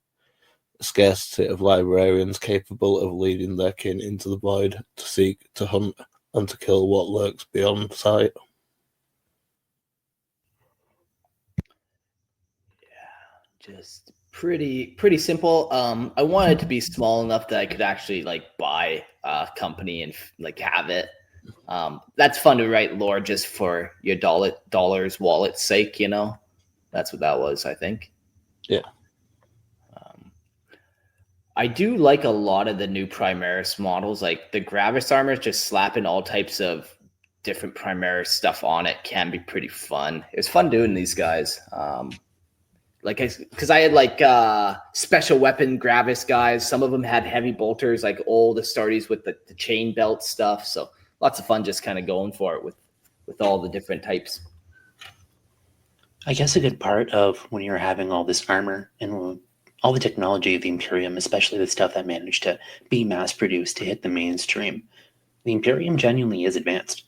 scarcity of librarians capable of leading their kin into the void to seek, to hunt, and to kill what lurks beyond sight. Yeah, just pretty simple. I wanted it to be small enough that I could actually buy a company and have it. That's fun to write lore just for your dollar's wallet's sake, That's what that was, I think. Yeah. I do like a lot of the new Primaris models, like the Gravis armor, just slapping all types of different Primaris stuff on it can be pretty fun. It's fun doing these guys. Because I had special weapon Gravis guys. Some of them had heavy bolters, like all the Astartes with the chain belt stuff. So lots of fun just kind of going for it with all the different types. I guess a good part of when you're having all this armor and all the technology of the Imperium, especially the stuff that managed to be mass-produced to hit the mainstream, the Imperium genuinely is advanced.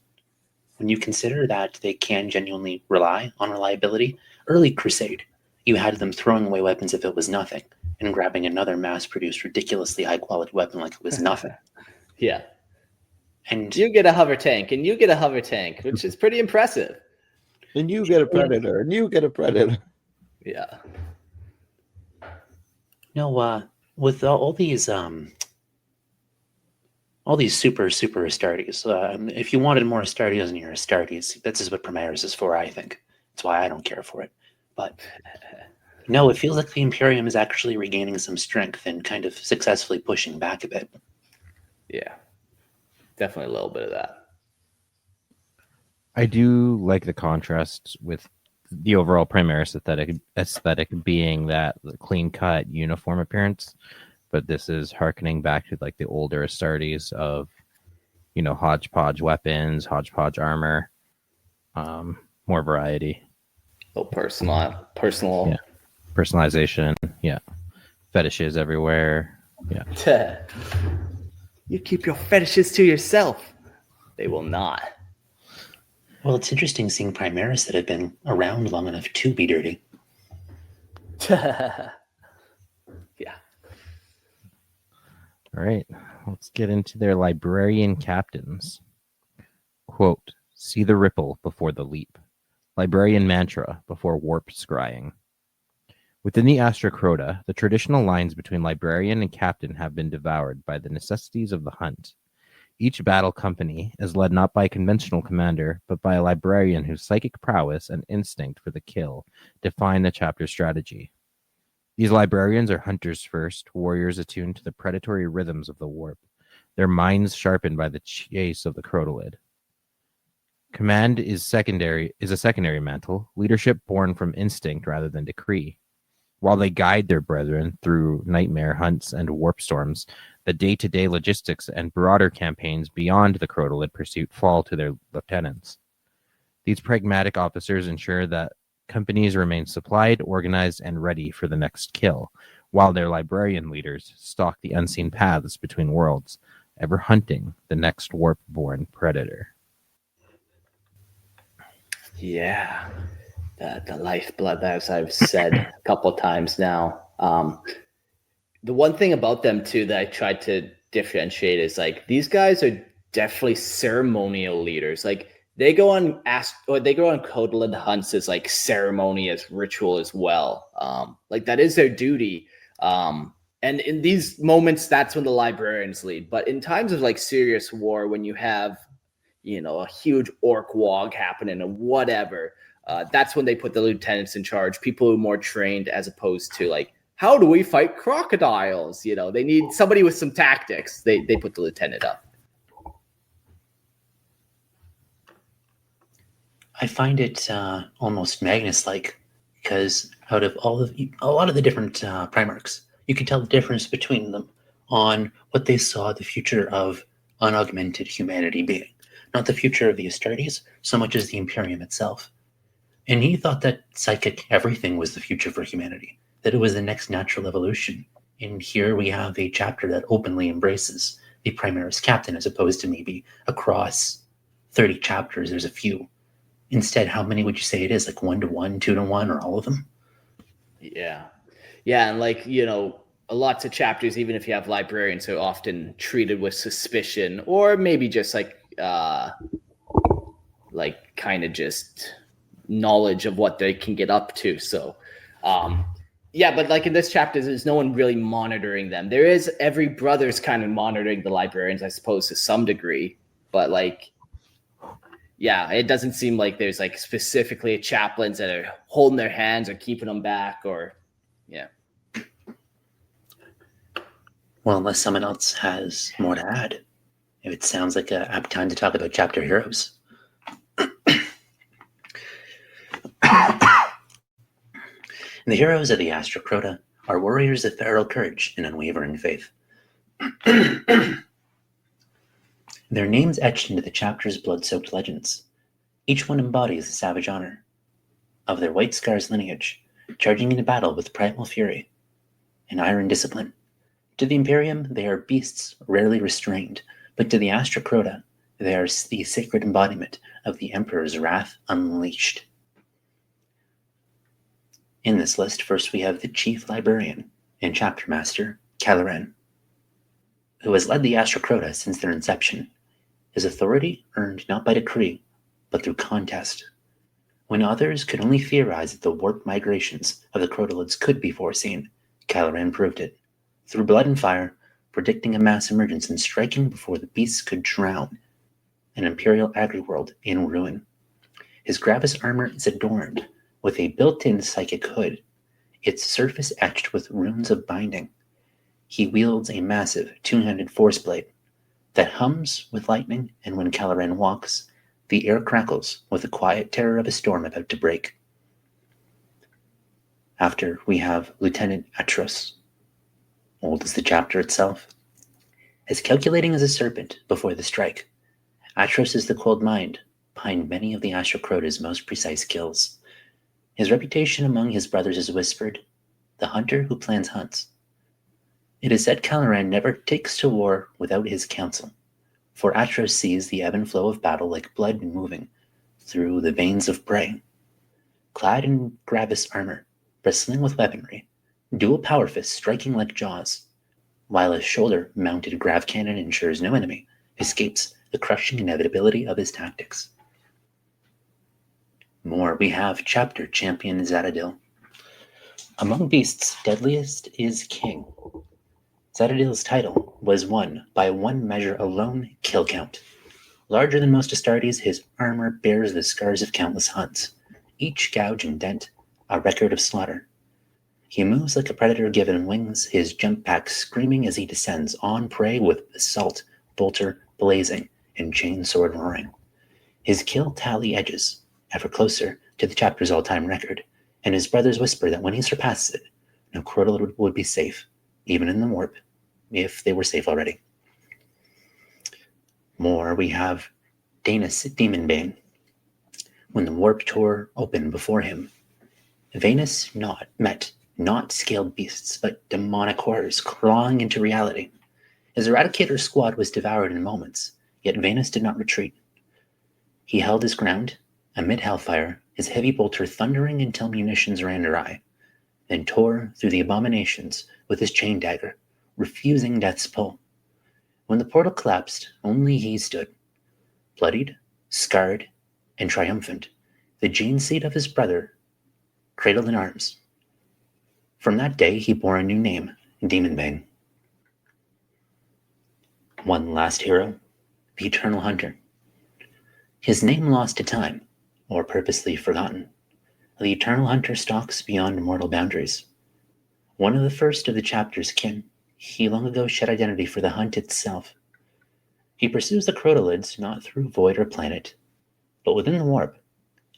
When you consider that they can genuinely rely on reliability, early Crusade, you had them throwing away weapons if it was nothing, and grabbing another mass-produced, ridiculously high-quality weapon like it was nothing. Yeah. And you get a hover tank, and you get a hover tank, which is pretty impressive. And you get a predator, and you get a predator. Yeah. With all these super Astartes, if you wanted more Astartes in your Astartes, this is what Primaris is for, I think. That's why I don't care for it. But No, it feels like the Imperium is actually regaining some strength and kind of successfully pushing back a bit. Yeah, definitely a little bit of that. I do like the contrast with the overall Primaris aesthetic being that the clean-cut uniform appearance, but this is harkening back to like the older Astartes of, hodgepodge weapons, hodgepodge armor, more variety. A little personal. Yeah. Personalization, yeah. Fetishes everywhere, yeah. You keep your fetishes to yourself. They will not. Well, it's interesting seeing Primaris that have been around long enough to be dirty. Yeah. All right, let's get into their librarian captains. Quote, see the ripple before the leap. Librarian mantra before warp scrying. Within the Astra Crota, the traditional lines between librarian and captain have been devoured by the necessities of the hunt. Each battle company is led not by a conventional commander, but by a librarian whose psychic prowess and instinct for the kill define the chapter's strategy. These librarians are hunters first, warriors attuned to the predatory rhythms of the warp, their minds sharpened by the chase of the Crotalid. Command is a secondary mantle, leadership born from instinct rather than decree. While they guide their brethren through nightmare hunts and warp storms, the day-to-day logistics and broader campaigns beyond the Crotalid pursuit fall to their lieutenants. These pragmatic officers ensure that companies remain supplied, organized, and ready for the next kill, while their librarian leaders stalk the unseen paths between worlds, ever hunting the next warp-born predator. Yeah. The lifeblood, as I've said a couple times now. The one thing about them too that I tried to differentiate is like these guys are definitely ceremonial leaders. Like they go on Crotalid hunts as like ceremony, as ritual as well. Like that is their duty. And in these moments, that's when the librarians lead. But in times of like serious war, when you have a huge orc wog happening or whatever. That's when they put the lieutenants in charge, people who are more trained, as opposed to like, how do we fight crocodiles? They need somebody with some tactics. They put the lieutenant up. I find it almost Magnus-like, because out of a lot of the different Primarchs, you can tell the difference between them on what they saw the future of unaugmented humanity being. Not the future of the Astartes, so much as the Imperium itself. And he thought that psychic everything was the future for humanity, that it was the next natural evolution. And here we have a chapter that openly embraces the Primaris captain, as opposed to maybe across 30 chapters, there's a few. Instead, how many would you say it is? Like 1-to-1, 2-to-1, or all of them? Yeah. And like, lots of chapters, even if you have librarians, are often treated with suspicion, or maybe just like kind of just knowledge of what they can get up to. So but like in this chapter, there's no one really monitoring them. There is every brother's kind of monitoring the librarians, I suppose, to some degree, but like it doesn't seem like there's like specifically chaplains that are holding their hands or keeping them back, or well, unless someone else has more to add, it sounds like a apt time to talk about chapter heroes. The heroes of the Astra Crota are warriors of feral courage and unwavering faith. Their names etched into the chapter's blood-soaked legends. Each one embodies the savage honor of their White Scar's lineage, charging into battle with primal fury and iron discipline. To the Imperium, they are beasts rarely restrained, but to the Astra Crota, they are the sacred embodiment of the Emperor's wrath unleashed. In this list, first we have the Chief Librarian and Chapter Master, Calaran, who has led the Astra Crota since their inception. His authority earned not by decree, but through contest. When others could only theorize that the warp migrations of the Crotalids could be foreseen, Calaran proved it. Through blood and fire, predicting a mass emergence and striking before the beasts could drown an Imperial agri-world in ruin. His Gravis armor is adorned with a built-in psychic hood. its surface etched with runes of binding. He wields a massive two-handed force blade that hums with lightning, and when Calaran walks, the air crackles with the quiet terror of a storm about to break. After, we have Lieutenant Atros, old as the chapter itself. As calculating as a serpent before the strike, Atros is the cold mind behind many of the Astra Crota's most precise kills. His reputation among his brothers is whispered, the hunter who plans hunts. It is said Calaran never takes to war without his counsel, for Atros sees the ebb and flow of battle like blood moving through the veins of prey. Clad in Gravis armor, bristling with weaponry, dual power fists striking like jaws, while his shoulder-mounted grav cannon ensures no enemy escapes the crushing inevitability of his tactics. More, we have Chapter Champion Zadadil. Among beasts, deadliest is King. Zadadil's title was won by one measure alone, kill count. Larger than most Astartes, his armor bears the scars of countless hunts, each gouge and dent a record of slaughter. He moves like a predator given wings, his jump pack screaming as he descends on prey with assault, bolter blazing, and chainsword roaring. His kill tally edges ever closer to the chapter's all-time record, and his brothers whisper that when he surpasses it, no Crotalid would be safe, even in the warp, if they were safe already. More, we have Danis Demonbane. When the warp tore open before him, Venus met not scaled beasts, but demonic horrors clawing into reality. His Eradicator squad was devoured in moments, yet Venus did not retreat. He held his ground, amid hellfire, his heavy bolter thundering until munitions ran dry, then tore through the abominations with his chain dagger, refusing death's pull. When the portal collapsed, only he stood, bloodied, scarred, and triumphant, the gene seed of his brother cradled in arms. From that day, he bore a new name, Demonbane. One last hero, the Eternal Hunter. His name lost to time, or purposely forgotten, the Eternal Hunter stalks beyond mortal boundaries. One of the first of the chapter's kin, he long ago shed identity for the hunt itself. He pursues the Crotalids not through void or planet, but within the warp,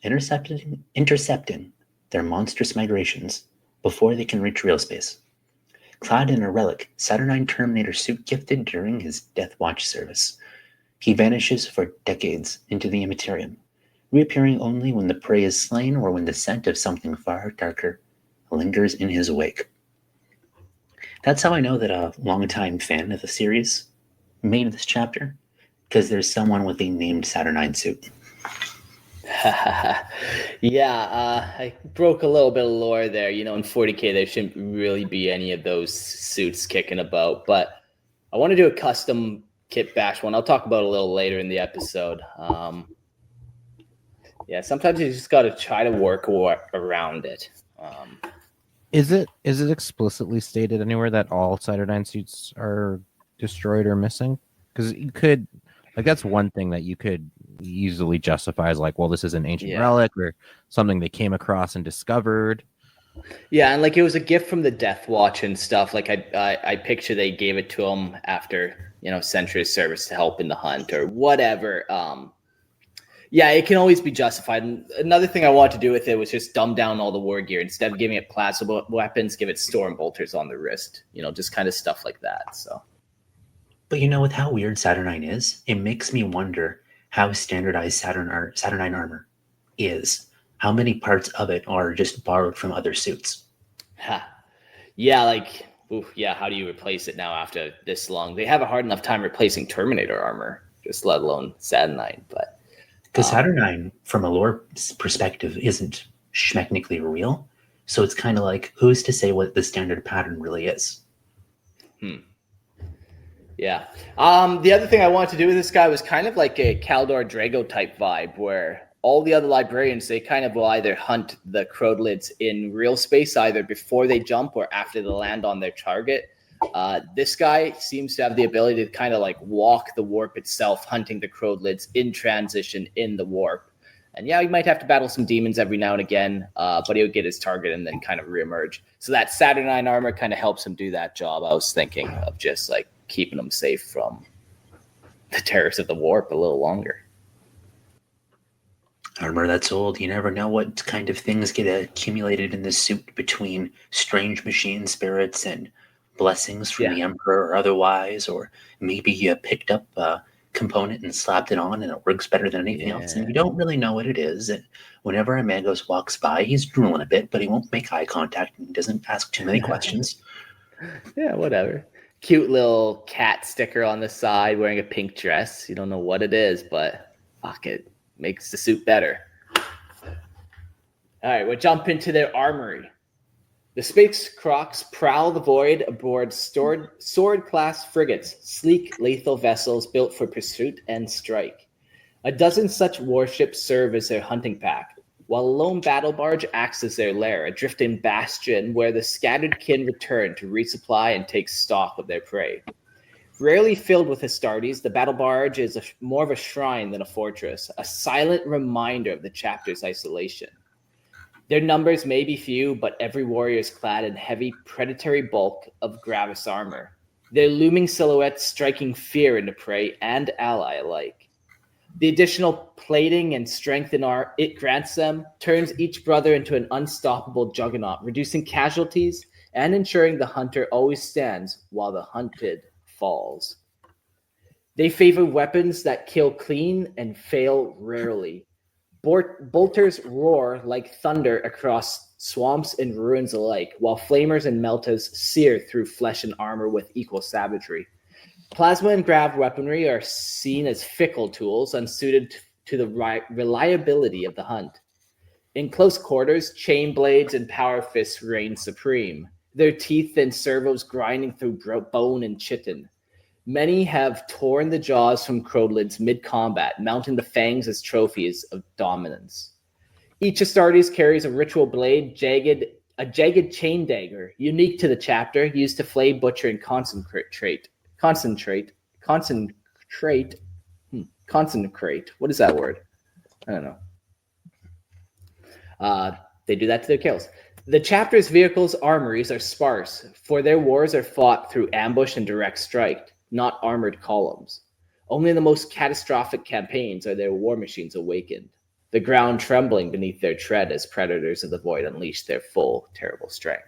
intercepting their monstrous migrations before they can reach real space. Clad in a relic Saturnine Terminator suit gifted during his Death Watch service, he vanishes for decades into the Imperium, reappearing only when the prey is slain or when the scent of something far darker lingers in his wake. That's how I know that a longtime fan of the series made this chapter, because there's someone with a named Saturnine suit. I broke a little bit of lore there. In 40K, there shouldn't really be any of those suits kicking about, but I want to do a custom kit bash one. I'll talk about it a little later in the episode. Sometimes you just got to try to work around it. Is it explicitly stated anywhere that all Saturnine suits are destroyed or missing? Because you could, that's one thing that you could easily justify as this is an ancient relic or something they came across and discovered. Yeah, and it was a gift from the Death Watch and stuff. I picture they gave it to him after century service to help in the hunt or whatever. It can always be justified. And another thing I wanted to do with it was just dumb down all the war gear. Instead of giving it plasma weapons, give it storm bolters on the wrist. Just kind of stuff like that. So, but with how weird Saturnine is, it makes me wonder how standardized Saturnine armor is. How many parts of it are just borrowed from other suits? How do you replace it now after this long? They have a hard enough time replacing Terminator armor, just let alone Saturnine. But because Saturnine, from a lore perspective, isn't schmecknically real, so it's kind of who's to say what the standard pattern really is? Yeah. The other thing I wanted to do with this guy was kind of like a Kaldor Drago type vibe, where all the other librarians, they kind of will either hunt the Crotalids in real space, either before they jump or after they land on their target. This guy seems to have the ability to kind of walk the warp itself, hunting the Crotalids in transition in the warp. And yeah, he might have to battle some demons every now and again, but he'll get his target and then kind of reemerge. So that Saturnine armor kind of helps him do that job. I was thinking of just like keeping him safe from the terrors of the warp a little longer. Armor that's old. You never know what kind of things get accumulated in the suit between strange machine spirits and blessings from the Emperor or otherwise, or maybe you picked up a component and slapped it on and it works better than anything else, and you don't really know what it is. And whenever a Magos walks by, he's drooling a bit, but he won't make eye contact and he doesn't ask too many questions. Yeah, whatever. Cute little cat sticker on the side wearing a pink dress. You don't know what it is, but fuck it. Makes the suit better. All right, we'll jump into their armory. The Space Crocs prowl the void aboard sword-class frigates, sleek, lethal vessels built for pursuit and strike. A dozen such warships serve as their hunting pack, while a lone battle barge acts as their lair, a drifting bastion where the scattered kin return to resupply and take stock of their prey. Rarely filled with Astartes, the battle barge is more of a shrine than a fortress, a silent reminder of the chapter's isolation. Their numbers may be few, but every warrior is clad in heavy, predatory bulk of Gravis armor, their looming silhouettes striking fear into prey and ally alike. The additional plating and strength it grants them turns each brother into an unstoppable juggernaut, reducing casualties and ensuring the hunter always stands while the hunted falls. They favor weapons that kill clean and fail rarely. Bolters roar like thunder across swamps and ruins alike, while flamers and meltas sear through flesh and armor with equal savagery. Plasma and grav weaponry are seen as fickle tools, unsuited to the reliability of the hunt. In close quarters, chain blades and power fists reign supreme, their teeth and servos grinding through bone and chitin. Many have torn the jaws from Crotalids mid-combat, mounting the fangs as trophies of dominance. Each Astartes carries a ritual blade, a jagged chain dagger, unique to the chapter, used to flay, butcher, and concentrate. What is that word? I don't know. They do that to their kills. The chapter's vehicles' armories are sparse, for their wars are fought through ambush and direct strike, not armored columns. Only in the most catastrophic campaigns are their war machines awakened, the ground trembling beneath their tread as predators of the void unleash their full, terrible strength.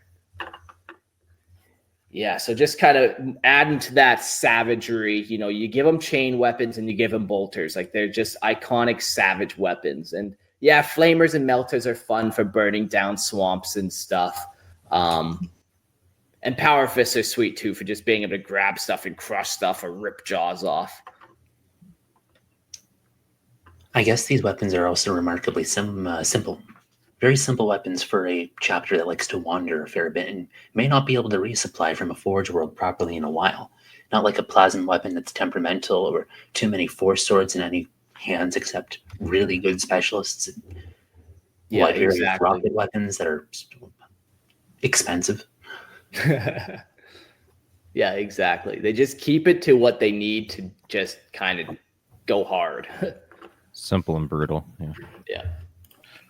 Yeah, so just kind of adding to that savagery, you give them chain weapons and you give them bolters. Like, they're just iconic savage weapons. And yeah, flamers and melters are fun for burning down swamps and stuff. And power fists are sweet too for just being able to grab stuff and crush stuff or rip jaws off. I guess these weapons are also remarkably simple. Very simple weapons for a chapter that likes to wander a fair bit and may not be able to resupply from a forge world properly in a while. Not like a plasma weapon that's temperamental or too many force swords in any hands except really good specialists. Yeah, exactly. Rocket weapons that are expensive. Yeah, exactly. They just keep it to what they need to just kind of go hard. Simple and brutal. Yeah.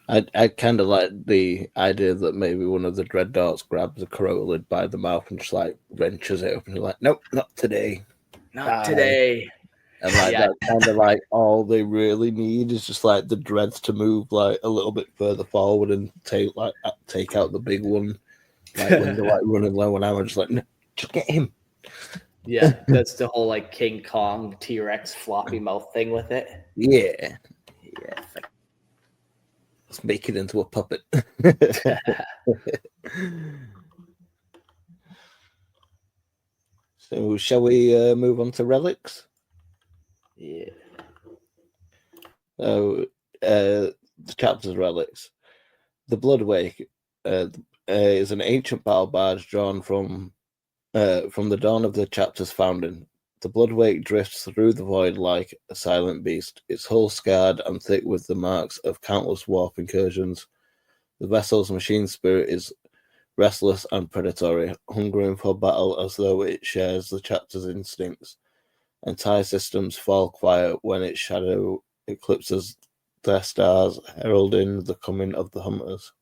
I kind of like the idea that maybe one of the dreadnoughts grabs a Crotolid by the mouth and just like wrenches it open. Like, nope, not today. Not today. And like that's kind of like all they really need is just like the dreads to move like a little bit further forward and take out the big one. Like when they're like running low on ammo, just like, no, just get him. Yeah, that's the whole like King Kong T-Rex floppy mouth thing with it. Yeah. Let's make it into a puppet. So shall we move on to relics? Yeah. So the chapter's relics. The Bloodwake is an ancient battle barge drawn from the dawn of the chapter's founding. The Bloodwake drifts through the void like a silent beast, its hull scarred and thick with the marks of countless warp incursions. The vessel's machine spirit is restless and predatory, hungering for battle as though it shares the chapter's instincts. Entire systems fall quiet when its shadow eclipses their stars, heralding the coming of the hunters.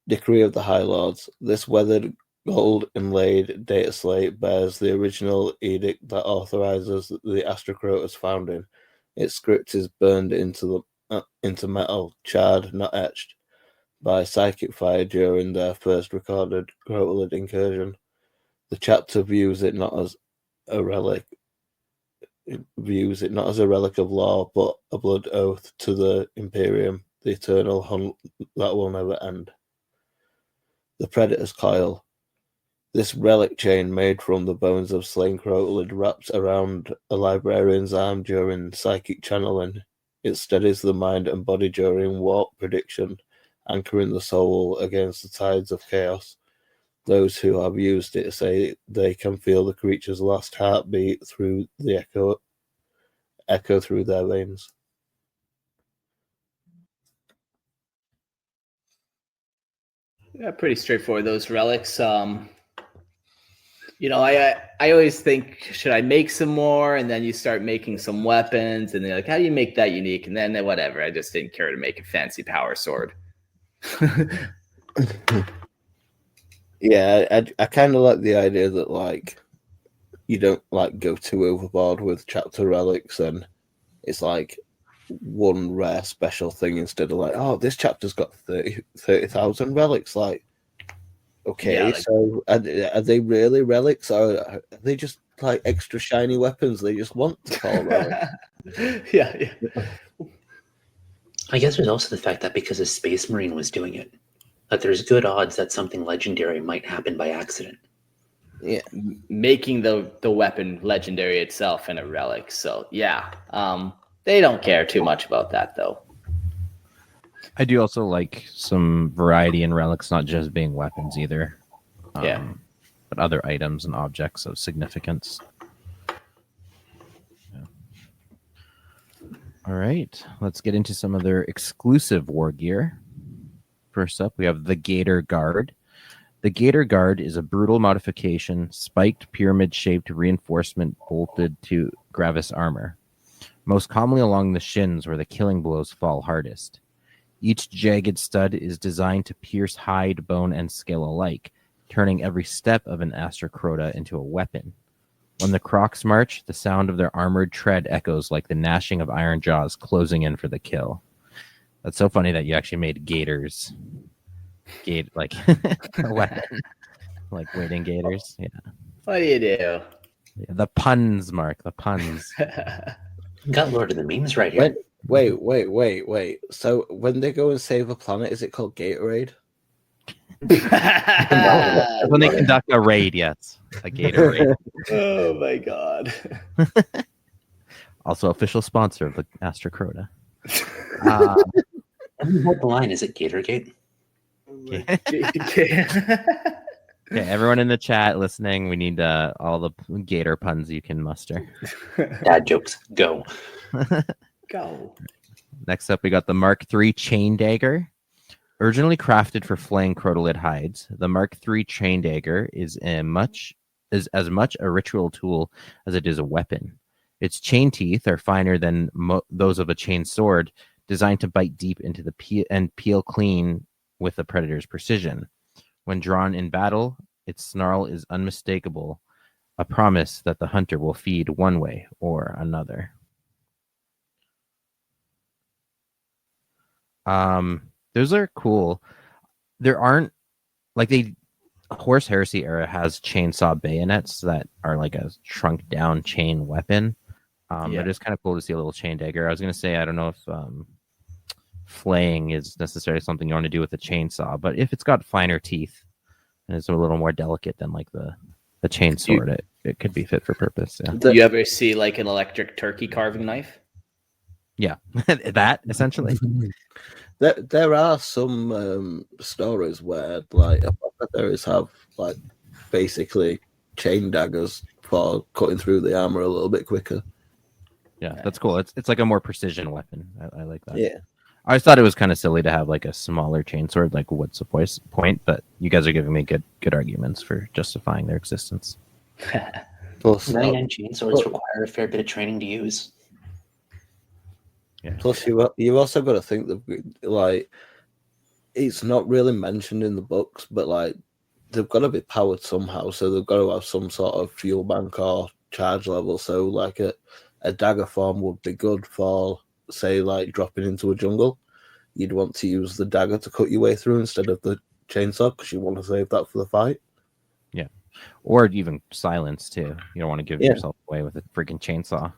Decree of the High Lords. This weathered gold inlaid data slate bears the original edict that authorizes the Astra Crota's founding. Its script is burned into metal, charred, not etched, by psychic fire during their first recorded Crotalid incursion. The chapter views it not as a relic. It views it not as a relic of law, but a blood oath to the Imperium, the eternal hunt that will never end. The Predator's Coil. This relic chain made from the bones of slain Crotalid wraps around a librarian's arm during psychic channeling. It steadies the mind and body during warp prediction, anchoring the soul against the tides of chaos. Those who have used it say they can feel the creature's last heartbeat through the echo through their veins. Yeah, pretty straightforward. Those relics. I always think, should I make some more? And then you start making some weapons, and they're like, how do you make that unique? And then whatever. I just didn't care to make a fancy power sword. Yeah, I kind of like the idea that like you don't like go too overboard with chapter relics, and it's like one rare special thing instead of like, oh, this chapter's got 30,000 relics. Like, okay, Yeah, so are they really relics, or are they just like extra shiny weapons they just want to call relics? Yeah. I guess there's also the fact that because a Space Marine was doing it, that there's good odds that something legendary might happen by accident. Yeah, making the weapon legendary itself and a relic. So yeah, they don't care too much about that though. I do also like some variety in relics, not just being weapons either. But other items and objects of significance. Yeah. All right, let's get into some other exclusive war gear. First up, we have the Gator Guard. The Gator Guard is a brutal modification, spiked pyramid-shaped reinforcement bolted to Gravis armor, most commonly along the shins where the killing blows fall hardest. Each jagged stud is designed to pierce hide, bone, and scale alike, turning every step of an Astra Crota into a weapon. When the Crocs march, the sound of their armored tread echoes like the gnashing of iron jaws closing in for the kill. That's so funny that you actually made gators. Like a weapon. Like waiting gators. Yeah. What do you do? Yeah, the puns, Mark. The puns. Got Lord of the Memes right here. Wait. So when they go and save a planet, is it called Gatorade? When they conduct a raid, yes. A Gator raid. Oh my god. Also official sponsor of the Astra Crota. What the line is it? Gatorgate? Okay, everyone in the chat listening, we need all the gator puns you can muster. Dad jokes, go. Go. Next up, we got the Mark III Chain Dagger. Originally crafted for flaying Crotalid hides, the Mark III Chain Dagger is as much a ritual tool as it is a weapon. Its chain teeth are finer than those of a chain sword, designed to bite deep into the and peel clean with the predator's precision. When drawn in battle, its snarl is unmistakable, a promise that the hunter will feed one way or another. Those are cool. There aren't Horse Heresy era has chainsaw bayonets that are like a shrunk down chain weapon. But it's kind of cool to see a little chain dagger. I was going to say, I don't know if flaying is necessarily something you want to do with a chainsaw, but if it's got finer teeth and it's a little more delicate than like the chain sword, it could be fit for purpose. Yeah. Do you ever see like an electric turkey carving knife? Yeah, that essentially. There are some stories where like apothecaries have like basically chain daggers for cutting through the armor a little bit quicker. Yeah, that's cool. It's like a more precision weapon. I like that. Yeah. I always thought it was kind of silly to have like a smaller chainsword. Like, what's the point? But you guys are giving me good arguments for justifying their existence. Plus, 99 chainswords require a fair bit of training to use. Yeah. Plus, you also got to think that like it's not really mentioned in the books, but like they've got to be powered somehow, so they've got to have some sort of fuel bank or charge level. So like a dagger form would be good for, say, like dropping into a jungle. You'd want to use the dagger to cut your way through instead of the chainsaw because you want to save that for the fight. Yeah. Or even silence too. You don't want to give yourself away with a freaking chainsaw.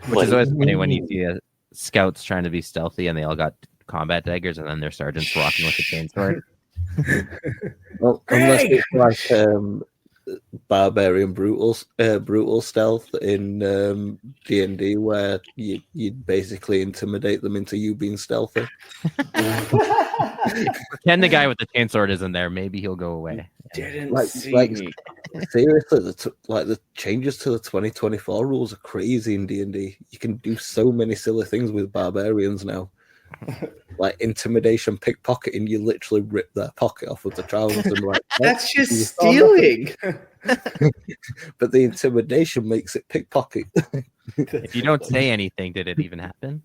Which is always funny when you see scouts trying to be stealthy and they all got combat daggers and then their sergeants rocking with a chainsword. Well, unless it's like barbarian brutal stealth in D&D where you basically intimidate them into you being stealthy. Pretend the guy with the chainsword isn't there. Maybe he'll go away. Didn't see me. Seriously, the changes to the 2024 rules are crazy in D&D. You can do so many silly things with barbarians now. Like intimidation, pickpocketing, you literally rip their pocket off of the trousers and like that's just stealing. But the intimidation makes it pickpocket. If you don't say anything, did it even happen?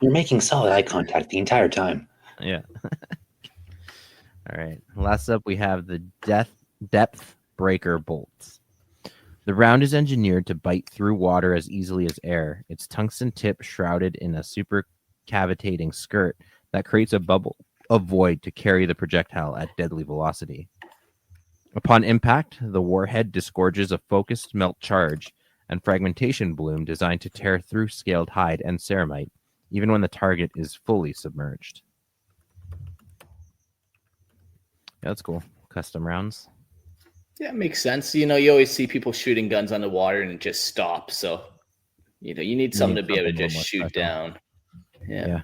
You're making solid eye contact the entire time. Yeah. All right. Last up, we have the depth breaker bolts. The round is engineered to bite through water as easily as air. Its tungsten tip shrouded in a supercavitating skirt that creates a bubble of void to carry the projectile at deadly velocity. Upon impact, the warhead disgorges a focused melt charge and fragmentation bloom designed to tear through scaled hide and ceramite, even when the target is fully submerged. Yeah, that's cool. Custom rounds. Yeah, it makes sense. You always see people shooting guns underwater and it just stops. So, you need something to be able to just shoot down. Yeah.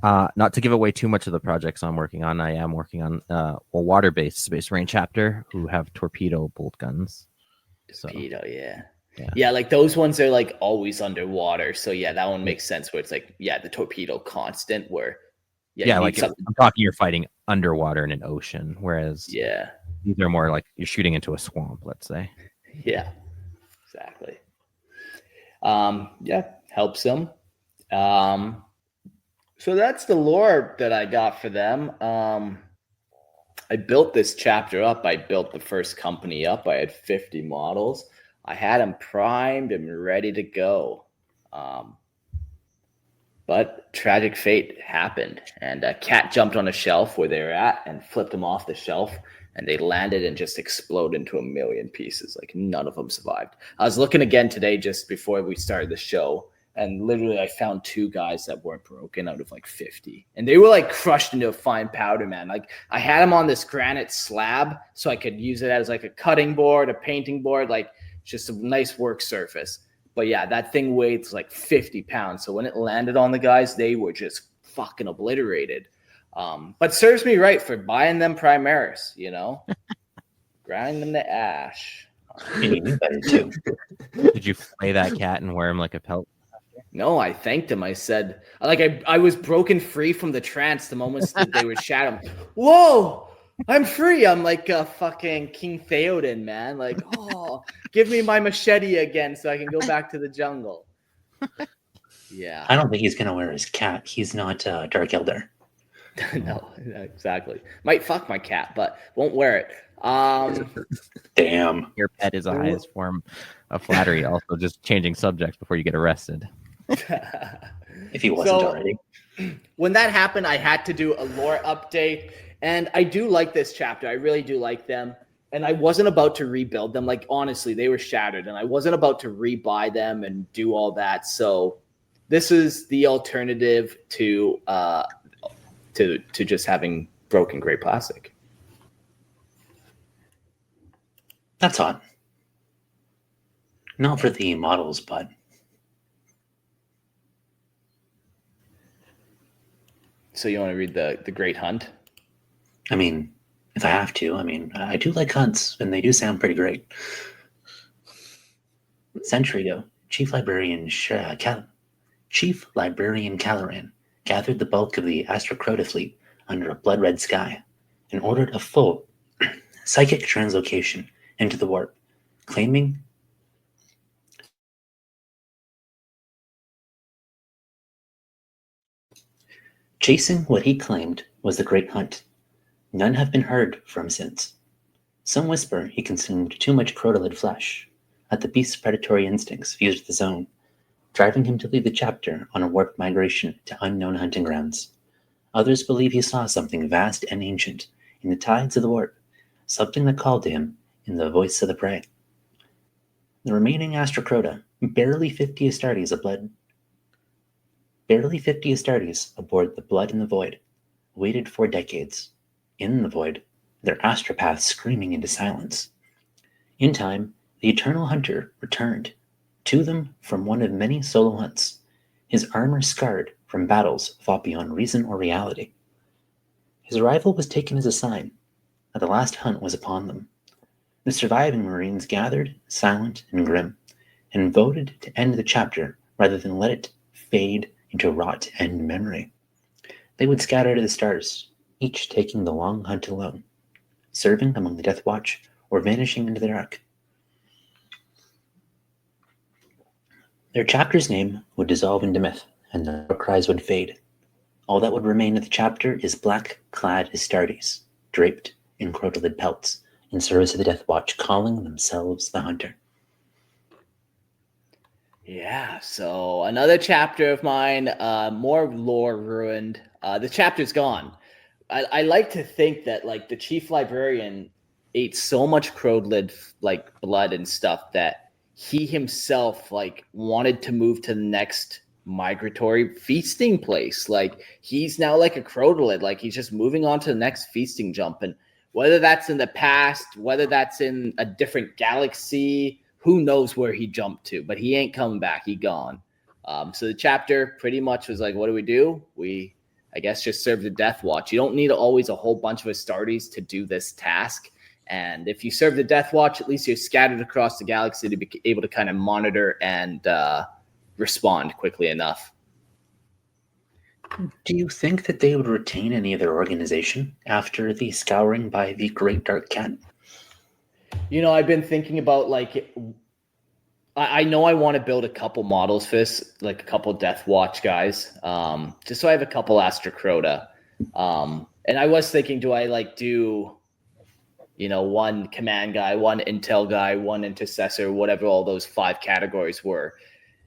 Not to give away too much of the projects I'm working on, I am working on a water-based Space Marine chapter who have torpedo bolt guns. Torpedo, yeah, like those ones are like always underwater. So yeah, that one makes sense where it's like, the torpedo constant where like I'm talking you're fighting underwater in an ocean, whereas these are more like you're shooting into a swamp, let's say. Yeah, exactly. Helps them. So that's the lore that I got for them. I built this chapter up. I built the first company up. I had 50 models. I had them primed and ready to go. But tragic fate happened, and a cat jumped on a shelf where they were at and flipped them off the shelf, and they landed and just exploded into a million pieces. Like none of them survived. I was looking again today just before we started the show, and literally I found 2 guys that weren't broken out of like 50. And they were like crushed into a fine powder, man. Like I had them on this granite slab so I could use it as like a cutting board, a painting board, like just a nice work surface. But yeah, that thing weighs like 50 pounds. So when it landed on the guys, they were just fucking obliterated. But serves me right for buying them Primaris, grinding them to ash. You knew better too. Did you flay that cat and wear him like a pelt? No, I thanked him. I said, I was broken free from the trance the moment that they were shattered. Whoa! I'm free. I'm like fucking King Theoden, man. Like, give me my machete again so I can go back to the jungle. Yeah. I don't think he's going to wear his cat. He's not Dark Elder. No, exactly. Might fuck my cat, but won't wear it. Damn. Your pet is the highest form of flattery. Also, just changing subjects before you get arrested. If he wasn't already. When that happened, I had to do a lore update. And I do like this chapter. I really do like them. And I wasn't about to rebuild them. Like, honestly, they were shattered. And I wasn't about to rebuy them and do all that. So this is the alternative to just having broken gray plastic. That's odd. Not for the models, but... So you want to read the Great Hunt? I mean, if I have to. I mean, I do like hunts, and they do sound pretty great. Century ago, Chief Librarian Caloran gathered the bulk of the Astra Crota fleet under a blood-red sky and ordered a full psychic translocation into the warp, claiming chasing what he claimed was the Great Hunt. None have been heard from since. Some whisper he consumed too much Crotalid flesh, that the beast's predatory instincts fused with his own, driving him to lead the chapter on a warped migration to unknown hunting grounds. Others believe he saw something vast and ancient in the tides of the warp, something that called to him in the voice of the prey. The remaining Astra Crota, barely 50 Astartes aboard the Blood in the Void, waited for decades. In the void, their astropaths screaming into silence. In time, the Eternal Hunter returned, to them from one of many solo hunts, his armor scarred from battles fought beyond reason or reality. His arrival was taken as a sign that the last hunt was upon them. The surviving Marines gathered, silent and grim, and voted to end the chapter rather than let it fade into rot and memory. They would scatter to the stars, each taking the long hunt alone, serving among the Death Watch or vanishing into the dark. Their chapter's name would dissolve into myth, and their cries would fade. All that would remain of the chapter is black-clad Astartes, draped in Crotalid pelts, in service of the Death Watch, calling themselves the Hunter. Yeah, so another chapter of mine, more lore ruined. The chapter's gone. I like to think that like the Chief Librarian ate so much Crotalid like blood and stuff that he himself like wanted to move to the next migratory feasting place. Like he's now like a Crotalid, like he's just moving on to the next feasting jump. And whether that's in the past, whether that's in a different galaxy, who knows where he jumped to, but he ain't coming back. He gone. So the chapter pretty much was like, what do? We, I guess, just serve the Death Watch. You don't need always a whole bunch of Astartes to do this task. And if you serve the Death Watch, at least you're scattered across the galaxy to be able to kind of monitor and respond quickly enough. Do you think that they would retain any of their organization after the scouring by the Great Dark Cat? You know, I've been thinking about like, I know I want to build a couple models for this, like a couple Death Watch guys, just so I have a couple Astra Crota. And I was thinking, do I like do, you know, one command guy, one intel guy, one intercessor, whatever all those 5 categories were.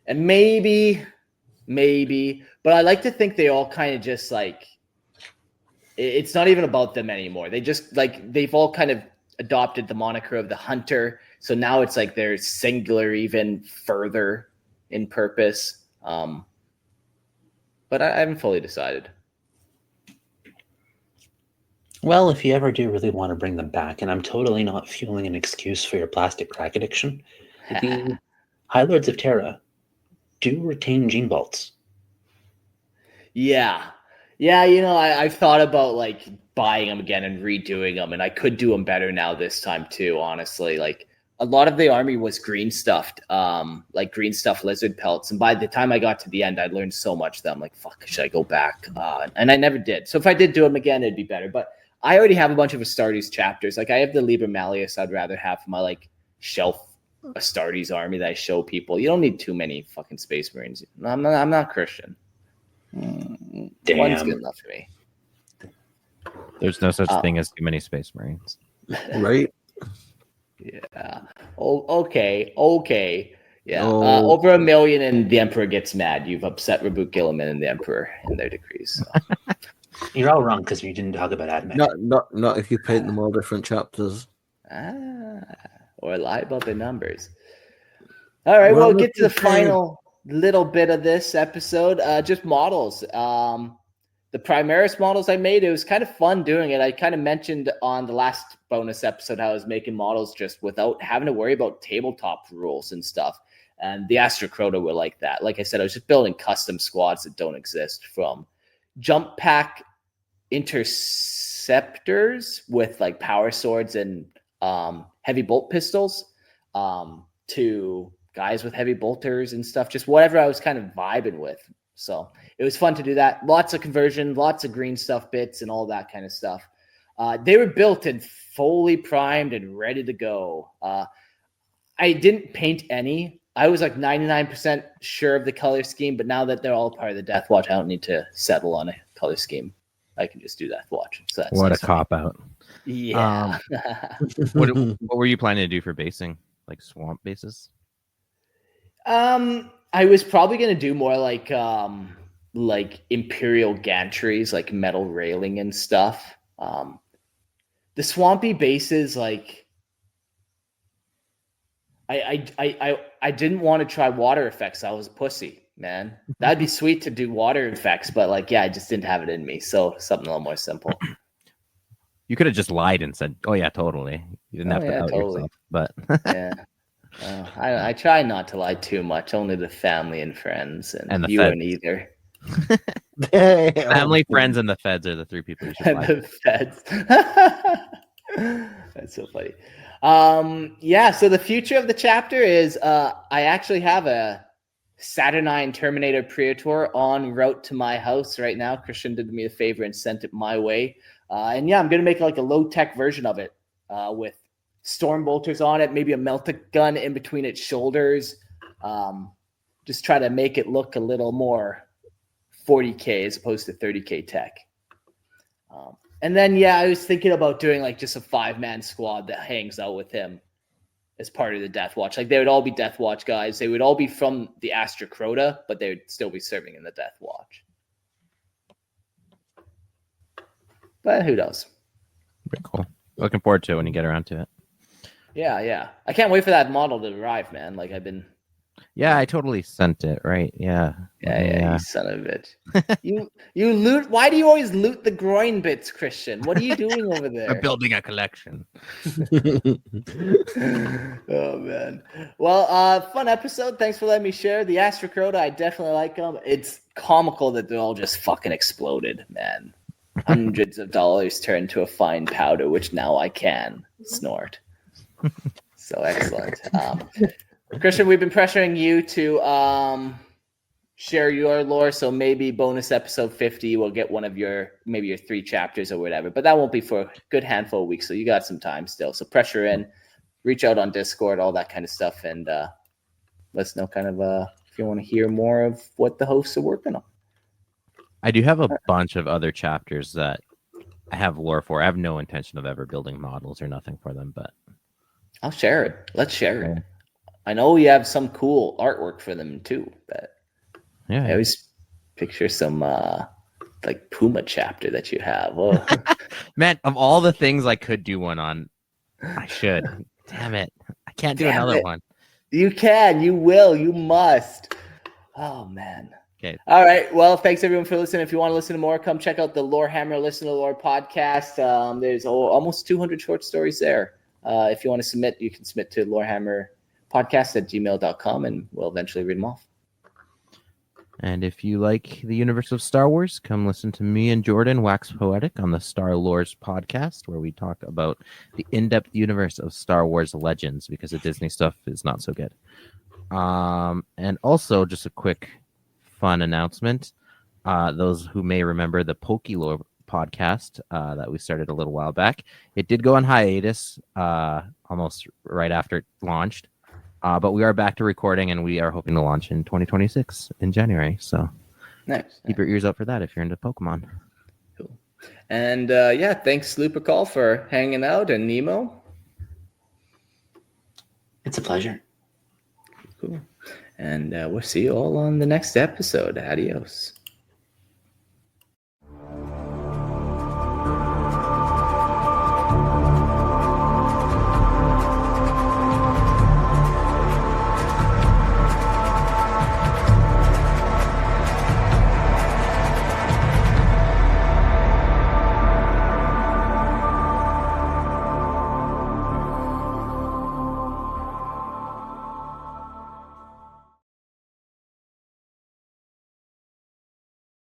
And maybe, but I like to think they all kind of just like, it's not even about them anymore. They just like, they've all kind of adopted the moniker of the Hunter. So now it's like they're singular even further in purpose. But I haven't fully decided. Well, if you ever do really want to bring them back, and I'm totally not fueling an excuse for your plastic crack addiction, the High Lords of Terra do retain gene bolts. Yeah, you know, I've thought about like buying them again and redoing them, and I could do them better now this time too, honestly. Like a lot of the army was green stuffed, like green stuffed lizard pelts. And by the time I got to the end, I learned so much that I'm like, fuck, should I go back? And I never did. So if I did do them again, it'd be better. But I already have a bunch of Astartes chapters. Like I have the Liber Malleus I'd rather have for my like shelf Astartes army that I show people. You don't need too many fucking Space Marines. I'm not Christian. Damn. One's good enough for me. There's no such thing as too many Space Marines. Right? Yeah. Oh, okay. Yeah. Over 1 million and the Emperor gets mad. You've upset Reboot Gilliman and the Emperor in their decrees. So. You're all wrong because you didn't talk about Admech. Not if you paint them all different chapters. Or lie about the numbers. All right, we'll get to the final little bit of this episode. Just models. The Primaris models I made, it was kind of fun doing it. I kind of mentioned on the last bonus episode how I was making models just without having to worry about tabletop rules and stuff. And the Astra Crota were like that. Like I said, I was just building custom squads that don't exist, from jump pack interceptors with like power swords and heavy bolt pistols to guys with heavy bolters and stuff, just whatever I was kind of vibing with. So it was fun to do that. Lots of conversion, lots of green stuff bits and all that kind of stuff. They were built and fully primed and ready to go. I didn't paint any. I was like 99% sure of the color scheme, but now that they're all part of the Death Watch, I don't need to settle on a color scheme, I can just do Death Watch. So that's What nice a cop out. Yeah. What were you planning to do for basing? Like swamp bases? I was probably gonna do more like Imperial gantries, like metal railing and stuff. The swampy bases, like I didn't want to try water effects. I was a pussy, man. That'd be sweet to do water effects, but like, yeah, I just didn't have it in me. So something a little more simple. You could have just lied and said, "Oh yeah, totally." You didn't have to out yourself, but yeah. I try not to lie too much, only to family and friends, and the you feds. weren't either. Family, friends, and the feds are the three people you should lie to. The feds. That's so funny. Yeah, so the future of the chapter is I actually have a Saturnine Terminator Praetor en route to my house right now. Christian did me a favor and sent it my way. And yeah, I'm going to make like a low-tech version of it with storm bolters on it, maybe a melta gun in between its shoulders. Just try to make it look a little more 40K as opposed to 30K tech. And then, yeah, I was thinking about doing like just a 5-man squad that hangs out with him as part of the Death Watch. Like they would all be Death Watch guys. They would all be from the Astra Crota, but they would still be serving in the Death Watch. But who knows? Very cool. Looking forward to it when you get around to it. Yeah. I can't wait for that model to arrive, man. Like I've been. Yeah, I totally sent it, right? Yeah. You son of a bitch. you loot. Why do you always loot the groin bits, Christian? What are you doing over there? I'm building a collection. Oh, man. Well, fun episode. Thanks for letting me share. The Astra Crota, I definitely like them. It's comical that they're all just fucking exploded, man. Hundreds of dollars turned to a fine powder, which now I can snort. So excellent. Christian, we've been pressuring you to share your lore, so maybe bonus episode 50 will get one of your 3 chapters or whatever, but that won't be for a good handful of weeks, so you got some time still. So pressure in, reach out on Discord, all that kind of stuff, and let us know kind of if you want to hear more of what the hosts are working on. I do have a bunch of other chapters that I have lore for. I have no intention of ever building models or nothing for them, but I'll share it. Let's share it. I know you have some cool artwork for them too, but yeah, I always picture some like Puma chapter that you have. Oh. Man, of all the things I could do one on, I should. Damn it. I can't do another one. You can, you will, you must. Oh man. Okay. All right. Well, thanks everyone for listening. If you want to listen to more, come check out the Lorehammer Listen to Lore podcast. There's almost 200 short stories there. If you want to submit, you can submit to lorehammerpodcast@gmail.com and we'll eventually read them off. And if you like the universe of Star Wars, come listen to me and Jordan wax poetic on the Star Lores podcast, where we talk about the in-depth universe of Star Wars Legends, because the Disney stuff is not so good. And also, just a quick fun announcement. Those who may remember the Pokélore podcast that we started a little while back, it did go on hiatus almost right after it launched. But we are back to recording, and we are hoping to launch in 2026 in January. So keep your ears up for that if you're into Pokemon. Cool. And thanks, Lupercall, for hanging out, and Nemo. It's a pleasure. Cool. And we'll see you all on the next episode. Adios.